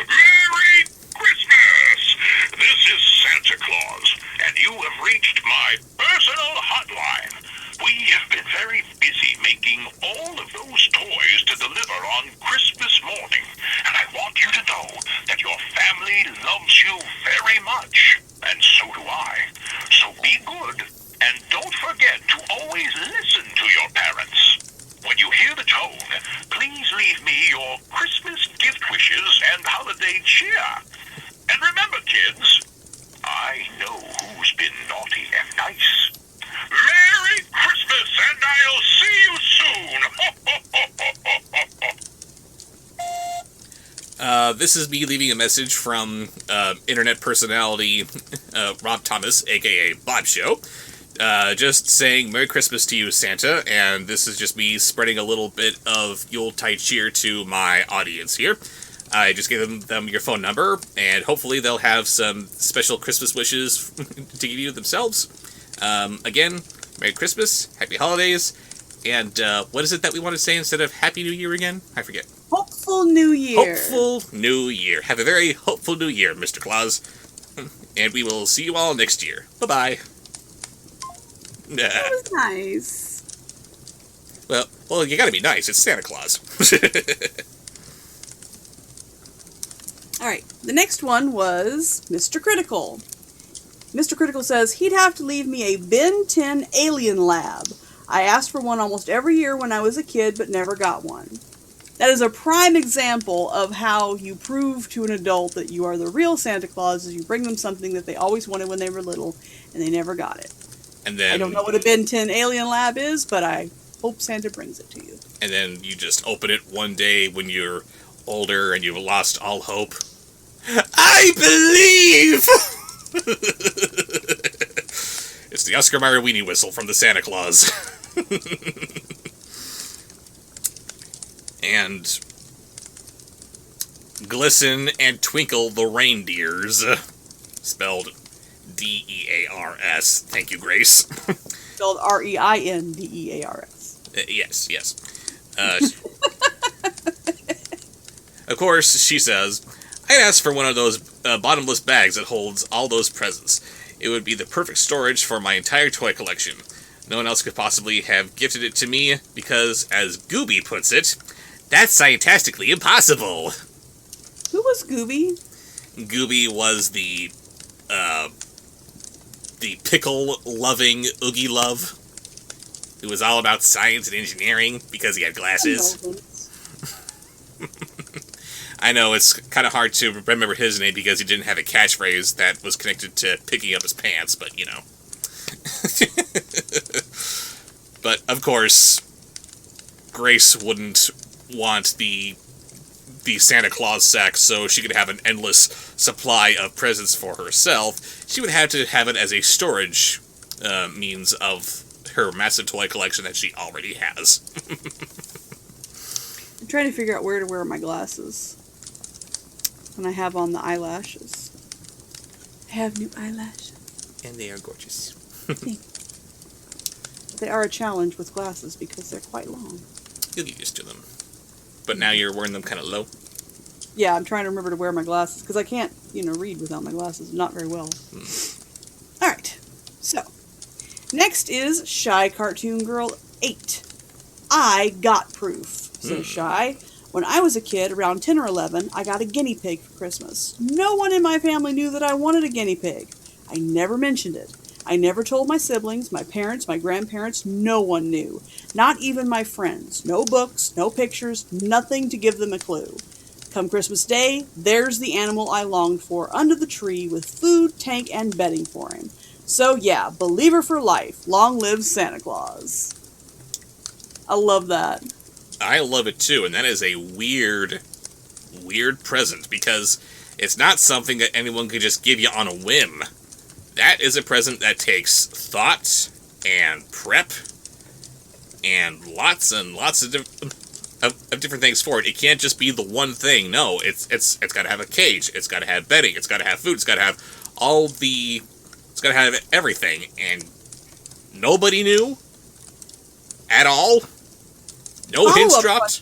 Merry Christmas! This is Santa Claus, and you have reached my personal hotline. We have been very busy making all of those toys to deliver on Christmas morning, and I want you to know that your family loves you very much, and so do I. So be good, and don't forget to always listen to your parents. When you hear the tone, please leave me your Christmas gift wishes and holiday cheer. And remember, kids, I know who's been naughty and nice. Merry Christmas, and I'll see you soon! this is me leaving a message from internet personality Rob Thomas, aka Bob Show. Just saying Merry Christmas to you, Santa, and this is just me spreading a little bit of Yuletide cheer to my audience here. I just gave them your phone number, and hopefully they'll have some special Christmas wishes to give you themselves. Again, Merry Christmas, Happy Holidays, and what is it that we want to say instead of Happy New Year again? I forget. Hopefully hopeful new year. Hopeful new year. Have a very hopeful new year, Mr. Claus. And we will see you all next year. Bye-bye. That was nice. Well, you gotta be nice. It's Santa Claus. Alright, the next one was Mr. Critical. Mr. Critical says, he'd have to leave me a Ben 10 alien lab. I asked for one almost every year when I was a kid, but never got one. That is a prime example of how you prove to an adult that you are the real Santa Claus, is you bring them something that they always wanted when they were little, and they never got it. And then I don't know what a Ben 10 alien lab is, but I hope Santa brings it to you. And then you just open it one day when you're older and you've lost all hope. I believe! It's the Oscar Mayer weenie whistle from the Santa Claus. And glisten and twinkle the reindeers. Spelled D-E-A-R-S. Thank you, Grace. Spelled R-E-I-N-D-E-A-R-S. Yes. Of course, she says, I'd ask for one of those bottomless bags that holds all those presents. It would be the perfect storage for my entire toy collection. No one else could possibly have gifted it to me because, as Gooby puts it, that's scientastically impossible. Who was Gooby? Gooby was the pickle-loving Oogie Love. It was all about science and engineering because he had glasses. I know, it's kind of hard to remember his name because he didn't have a catchphrase that was connected to picking up his pants, but, you know. But, of course, Grace wouldn't want the Santa Claus sack so she could have an endless supply of presents for herself. She would have to have it as a storage means of her massive toy collection that she already has. I'm trying to figure out where to wear my glasses when I have on the eyelashes. I have new eyelashes. And they are gorgeous. They are a challenge with glasses because they're quite long. You'll get used to them. But now you're wearing them kind of low? Yeah, I'm trying to remember to wear my glasses because I can't, read without my glasses. Not very well. Alright, so next is Shy Cartoon Girl 8. I got proof, says Shy. When I was a kid, around 10 or 11, I got a guinea pig for Christmas. No one in my family knew that I wanted a guinea pig. I never mentioned it. I never told my siblings, my parents, my grandparents. No one knew. Not even my friends. No books, no pictures, nothing to give them a clue. Come Christmas Day, there's the animal I longed for under the tree with food, tank, and bedding for him. So yeah, believer for life. Long live Santa Claus. I love that. I love it too, and that is a weird present because it's not something that anyone could just give you on a whim. That is a present that takes thought and prep and lots of different things for it. It can't just be the one thing. No, it's got to have a cage. It's got to have bedding. It's got to have food. It's got to have it's got to have everything. And nobody knew at all. No hints dropped.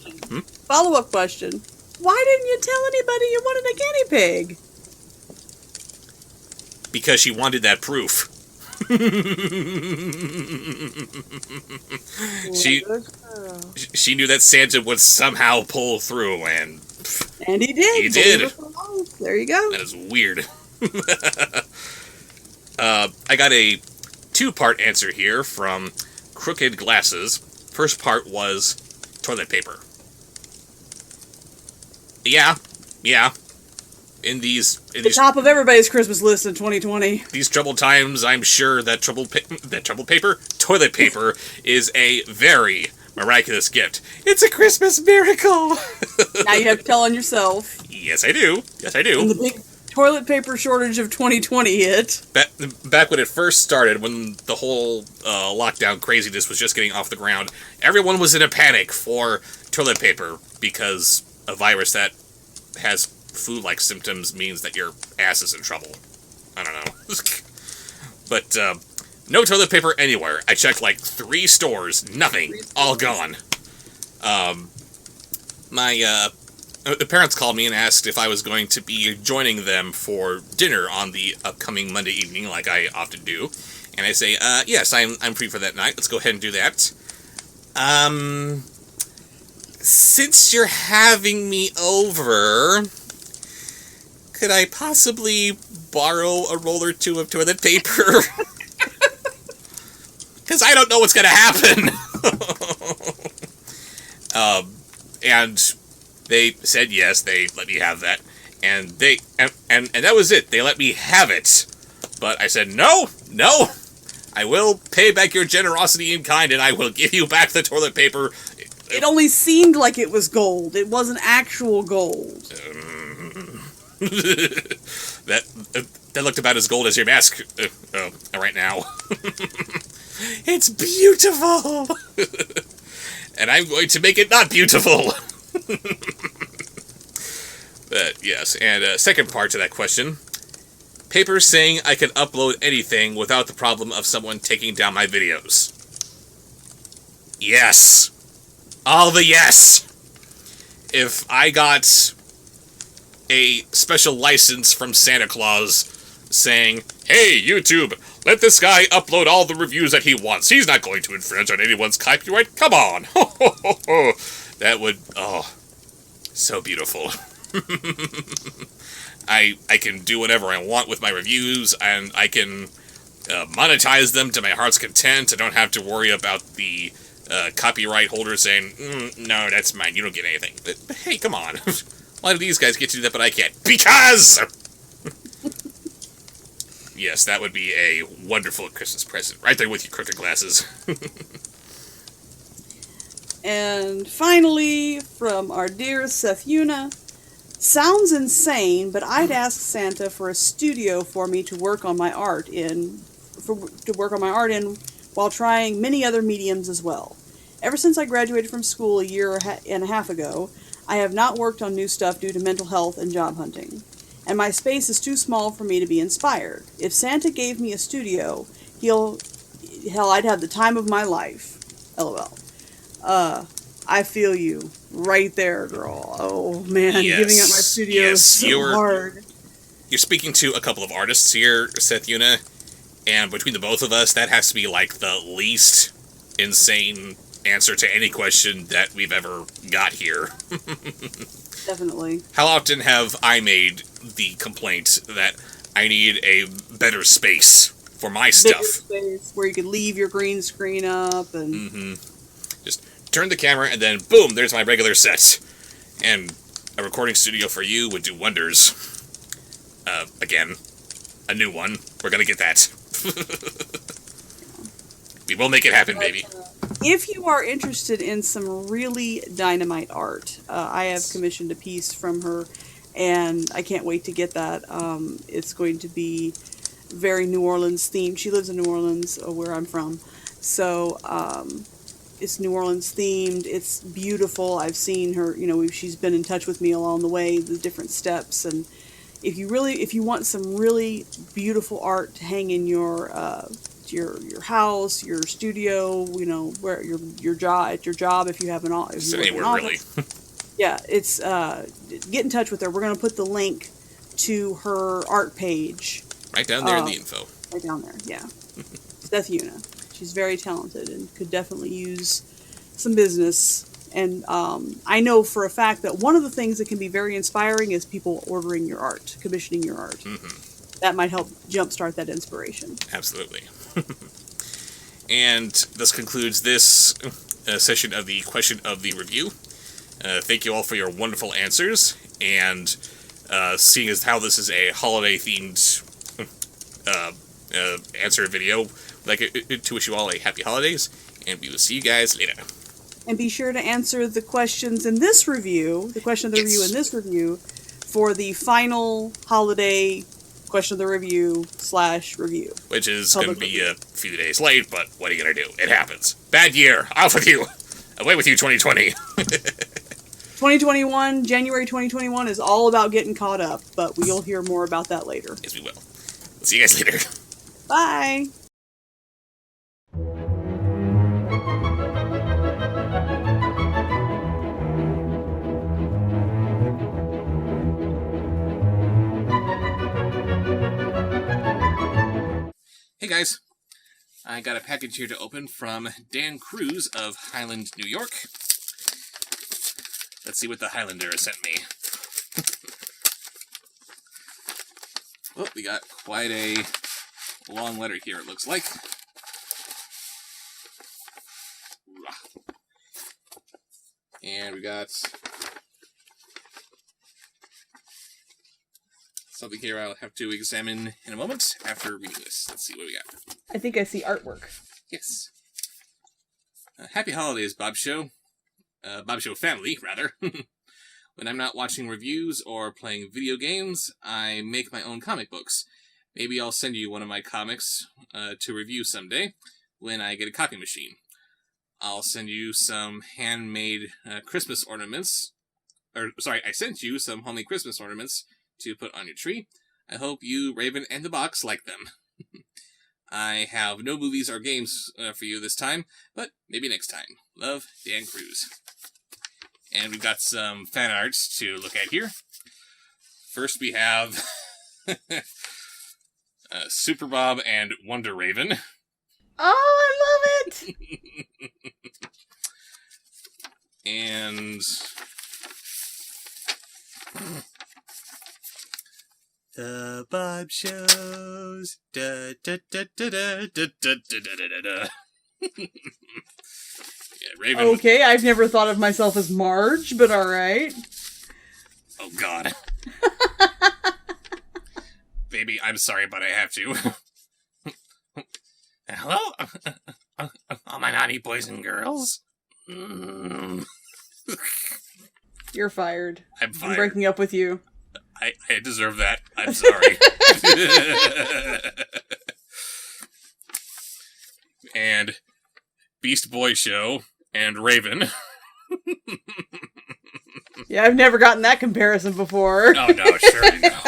Follow-up question. Why didn't you tell anybody you wanted a guinea pig? Because she wanted that proof. She knew that Santa would somehow pull through, and he did. He did. There you go. That is weird. I got a two-part answer here from Crooked Glasses. First part was toilet paper. Yeah. In these top of everybody's Christmas list in 2020. These troubled times, I'm sure that toilet paper is a very miraculous gift. It's a Christmas miracle. Now you have to tell on yourself. Yes, I do. When the big toilet paper shortage of 2020 hit. Back when it first started, when the whole lockdown craziness was just getting off the ground, everyone was in a panic for toilet paper because a virus that has flu-like symptoms means that your ass is in trouble. I don't know. But no toilet paper anywhere. I checked like 3 stores, nothing, all gone. My the parents called me and asked if I was going to be joining them for dinner on the upcoming Monday evening, like I often do. And I say, yes, I'm free for that night. Let's go ahead and do that. Since you're having me over, could I possibly borrow a roll or two of toilet paper? Because I don't know what's going to happen. And they said yes, they let me have that. And that was it. They let me have it. But I said, no, I will pay back your generosity in kind, and I will give you back the toilet paper. It only seemed like it was gold. It wasn't actual gold. That looked about as gold as your mask right now. It's beautiful! And I'm going to make it not beautiful. But yes, and second part to that question. Papers saying I can upload anything without the problem of someone taking down my videos. Yes. All the yes. If I got a special license from Santa Claus saying, hey, YouTube, let this guy upload all the reviews that he wants. He's not going to infringe on anyone's copyright. Come on. That would, so beautiful. I can do whatever I want with my reviews, and I can monetize them to my heart's content. I don't have to worry about the copyright holder saying, no, that's mine, you don't get anything. But hey, come on. Why do these guys get to do that, but I can't? Because! Yes, that would be a wonderful Christmas present. Right there with your crooked glasses. And finally, from our dear Sethyuna, sounds insane, but I'd ask Santa for a studio for me to work on my art in, while trying many other mediums as well. Ever since I graduated from school a year and a half ago, I have not worked on new stuff due to mental health and job hunting. And my space is too small for me to be inspired. If Santa gave me a studio, I'd have the time of my life. LOL. I feel you right there, girl. Oh man, yes, giving up my studio is so hard. You're speaking to a couple of artists here, Sethyuna, and between the both of us, that has to be like the least insane answer to any question that we've ever got here. Definitely. How often have I made the complaint that I need a better space for my stuff? Space where you could leave your green screen up and... Just turn the camera and then boom, there's my regular set. And a recording studio for you would do wonders. Again, a new one. We're gonna get that. We will make it happen, baby. If you are interested in some really dynamite art, I have commissioned a piece from her, and I can't wait to get that. It's going to be very New Orleans themed. She lives in New Orleans, where I'm from. So it's New Orleans themed. It's beautiful. I've seen her, she's been in touch with me along the way, the different steps. And if you want some really beautiful art to hang in your house, your studio, where your job, at your job, if you have an office. Anywhere, really. Yeah, it's get in touch with her. We're going to put the link to her art page right down there in the info. Right down there, yeah. Sethyuna. She's very talented and could definitely use some business. And I know for a fact that one of the things that can be very inspiring is people ordering your art, commissioning your art. Mm-hmm. That might help jumpstart that inspiration. Absolutely. And this concludes this session of the question of the review. Thank you all for your wonderful answers. And seeing as how this is a holiday-themed answer video, I'd like to wish you all a happy holidays, and we will see you guys later. And be sure to answer the questions in this review, the question of the review in this review, for the final holiday question of the review / review. Which is going to be a few days late, but what are you going to do? It happens. Bad year. Off with you. Away with you, 2020. 2021, January 2021 is all about getting caught up, but we'll hear more about that later. Yes, we will. We'll see you guys later. Bye. guys, I got a package here to open from Dan Cruz of Highland, New York. Let's see what the Highlander sent me. Oh, we got quite a long letter here, it looks like. And we got something here I'll have to examine in a moment after reading this. Let's see what we got. I think I see artwork. Yes. Happy holidays, Bob Show. Bob Show family, rather. When I'm not watching reviews or playing video games, I make my own comic books. Maybe I'll send you one of my comics to review someday when I get a copy machine. I'll send you some handmade Christmas ornaments. I sent you some homemade Christmas ornaments to put on your tree. I hope you, Raven, and the box like them. I have no movies or games for you this time, but maybe next time. Love, Dan Cruz. And we've got some fan arts to look at here. First we have Super Bob and Wonder Raven. Oh, I love it! And the Bob Shows. Da, da, da, da, da, da, da, da, da, da. Yeah, Raven. Okay, I've never thought of myself as Marge, but alright. Oh, God. Baby, I'm sorry, but I have to. Hello? All my naughty boys and girls? You're fired. I'm fired. I'm breaking up with you. I deserve that. I'm sorry. And Beast Boy Show and Raven. Yeah, I've never gotten that comparison before. Oh, no, surely no.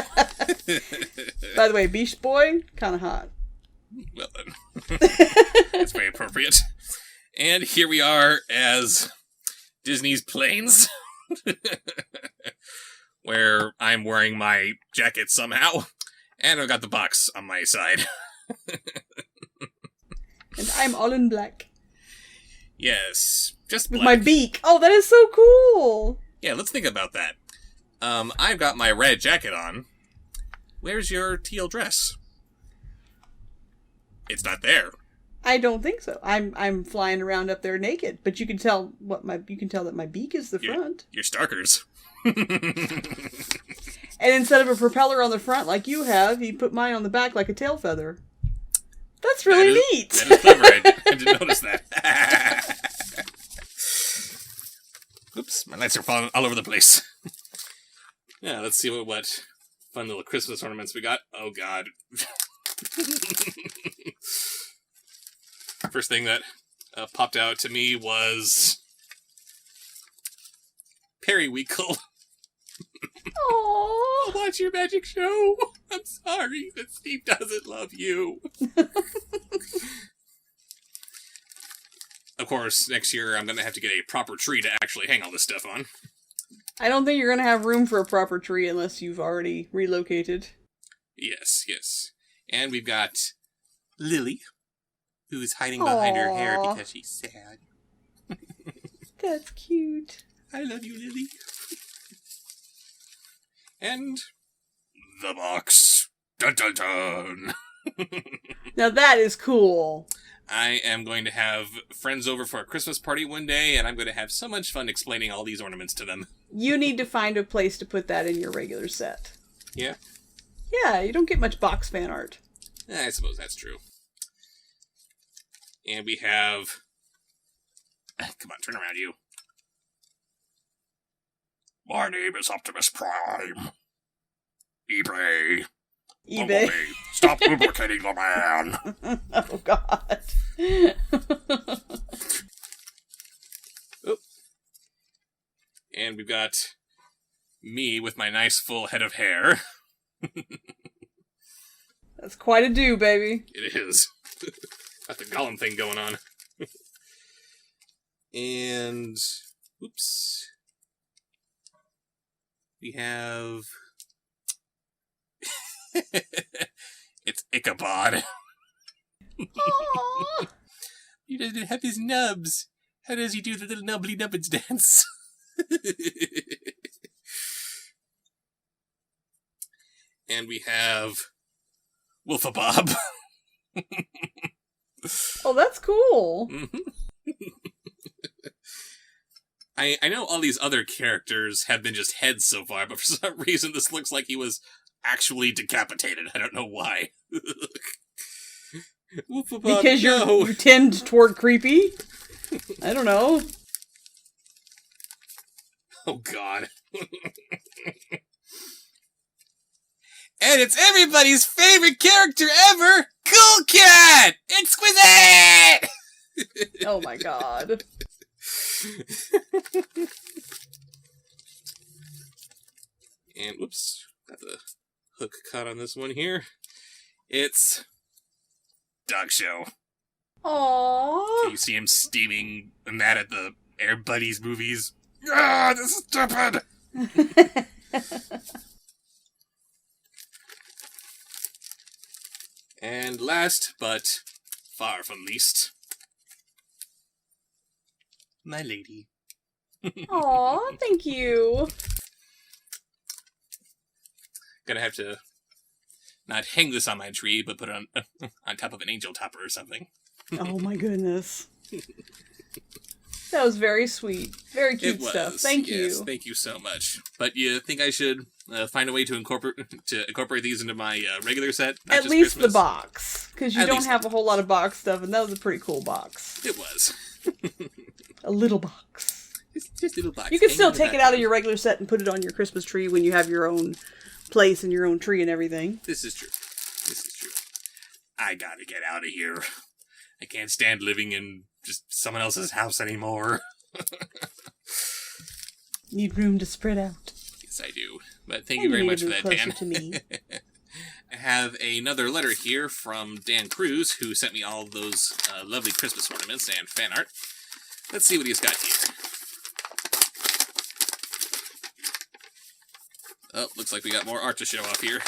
By the way, Beast Boy, kind of hot. Well then. That's very appropriate. And here we are as Disney's Planes. Where I'm wearing my jacket somehow. And I've got the box on my side. And I'm all in black. Yes, just with black. my beak. Oh, that is so cool. Yeah, let's think about that. I've got my red jacket on. Where's your teal dress? It's not there. I don't think so. I'm flying around up there naked, but you can tell that my beak is the front. You're Starkers. And instead of a propeller on the front like you have, you put mine on the back like a tail feather. That's really neat. That is clever. I didn't notice that. Oops, my lights are falling all over the place. Yeah, let's see what fun little Christmas ornaments we got. Oh, God. First thing that popped out to me was Periwinkle. Oh, watch your magic show. I'm sorry that Steve doesn't love you. Of course, next year I'm going to have to get a proper tree to actually hang all this stuff on. I don't think you're going to have room for a proper tree unless you've already relocated. Yes, yes. And we've got Lily, who's hiding behind her hair because she's sad. That's cute. I love you, Lily. And the box. Dun dun dun. Now that is cool. I am going to have friends over for a Christmas party one day, and I'm going to have so much fun explaining all these ornaments to them. You need to find a place to put that in your regular set. Yeah? Yeah, you don't get much box fan art. I suppose that's true. And we have... Come on, turn around, you. My name is Optimus Prime. eBay. eBay. Stop lubricating the man. Oh, God. Oh. And we've got me with my nice full head of hair. That's quite a do, baby. It is. Got the Gollum thing going on. And... Oops. We have... It's Ichabod. He doesn't have his nubs. How does he do the little nubbly nubbins dance? And we have Wolfabob. Oh, that's cool. I know all these other characters have been just heads so far, but for some reason this looks like he was actually decapitated. I don't know why. Wolfabob, Because you tend toward creepy? I don't know. Oh, God. And it's everybody's favorite character ever, Cool Cat! Exquisite! Oh my God. And whoops, got the hook cut on this one here. It's Dog Show. Aww. You see him steaming mad at the Air Buddies movies. Ah, this is stupid! And last, but far from least, my lady. Aw, thank you. Gonna have to not hang this on my tree, but put it on top of an angel topper or something. Oh my goodness. That was very sweet. Very cute stuff. Thank you. Yes, thank you so much. But you think I should find a way to incorporate these into my regular set? Not At just least Christmas? the box. Because you At don't least have a whole lot of box stuff, and that was a pretty cool box. It was. A little box. Just a little box. You can hanging still in the take it out of your regular set and put it on your Christmas tree when you have your own place and your own tree and everything. This is true. This is true. I gotta get out of here. I can't stand living in just someone else's house anymore. Need room to spread out. Yes, I do. But thank you very much for that, Dan. To me. I have another letter here from Dan Cruz, who sent me all those lovely Christmas ornaments and fan art. Let's see what he's got here. Oh, looks like we got more art to show off here.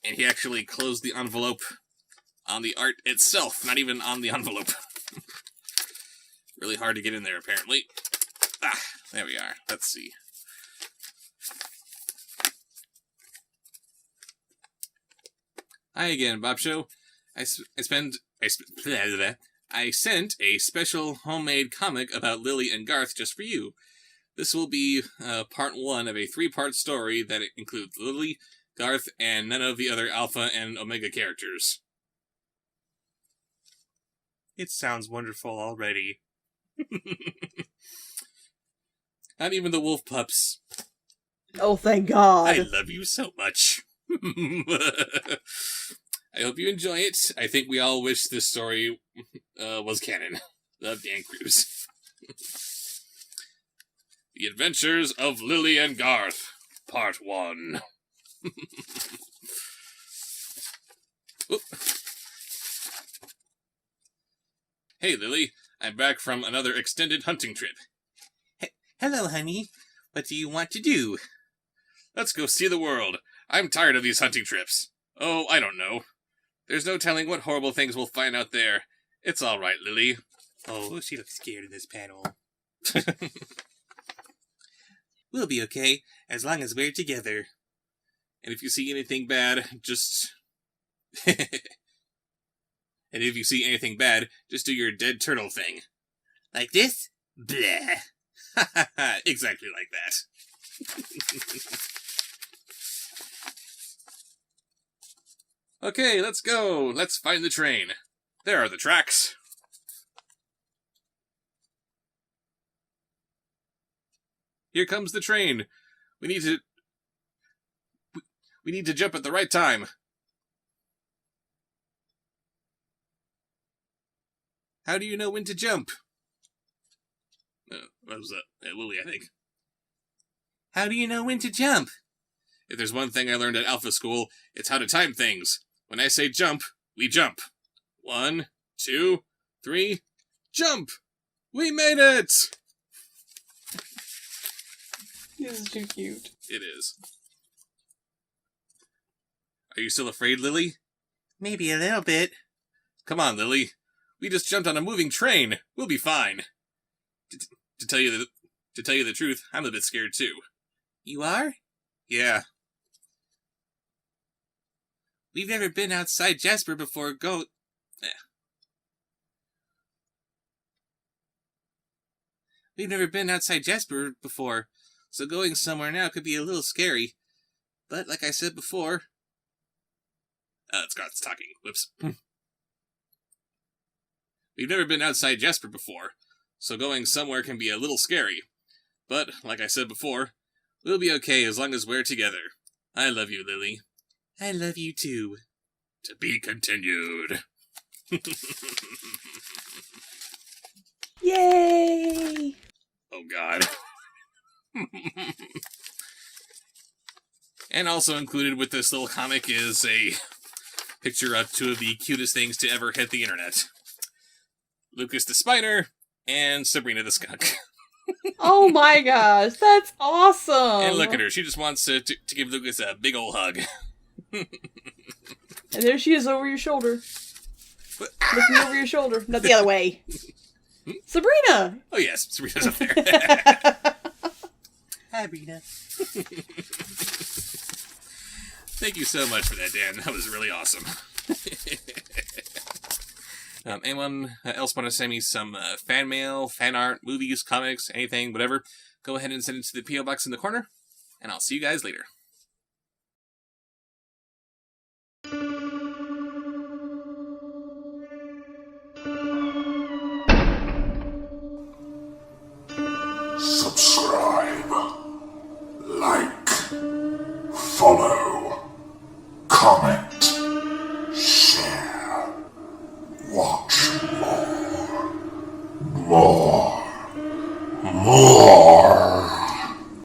And he actually closed the envelope on the art itself, not even on the envelope. Really hard to get in there, apparently. Ah, there we are. Let's see. Hi again, Bob Show. I sent a special homemade comic about Lily and Garth just for you. This will be part 1 of a 3-part story that includes Lily, Garth, and none of the other Alpha and Omega characters. It sounds wonderful already. Not even the wolf pups. Oh, thank God. I love you so much. I hope you enjoy it. I think we all wish this story was canon. Love, Dan Cruz. The Adventures of Lily and Garth, Part 1. Hey, Lily. I'm back from another extended hunting trip. Hello, honey. What do you want to do? Let's go see the world. I'm tired of these hunting trips. Oh, I don't know. There's no telling what horrible things we'll find out there. It's all right, Lily. Oh, she looks scared in this panel. We'll be okay, as long as we're together. And if you see anything bad, just... And if you see anything bad, just do your dead turtle thing. Like this? Bleh. Exactly like that. Okay, let's go. Let's find the train. There are the tracks. Here comes the train. We need to jump at the right time. How do you know when to jump? That was Lily, I think. How do you know when to jump? If there's one thing I learned at Alpha School, it's how to time things. When I say jump, we jump. 1, 2, 3, jump! We made it! This is too cute. It is. Are you still afraid, Lily? Maybe a little bit. Come on, Lily. We just jumped on a moving train. We'll be fine. To tell you the truth, I'm a bit scared too. You are? Yeah. We've never been outside Jasper before. We've never been outside Jasper before, so going somewhere now could be a little scary. But like I said before... Scott's talking. Whoops. We've never been outside Jasper before, so going somewhere can be a little scary. But, like I said before, we'll be okay as long as we're together. I love you, Lily. I love you too. To be continued. Yay! Oh, God. And also included with this little comic is a picture of two of the cutest things to ever hit the internet. Lucas the Spider and Sabrina the Skunk. Oh my gosh, that's awesome! And look at her. She just wants to give Lucas a big ol' hug. And there she is over your shoulder. Looking over your shoulder. Not the other way. Sabrina! Oh yes, Sabrina's up there. Hi, Sabrina. Thank you so much for that, Dan. That was really awesome. Anyone else want to send me some fan mail, fan art, movies, comics, anything, whatever, go ahead and send it to the P.O. Box in the corner, and I'll see you guys later. Subscribe, like, follow, comment, share, watch more, more.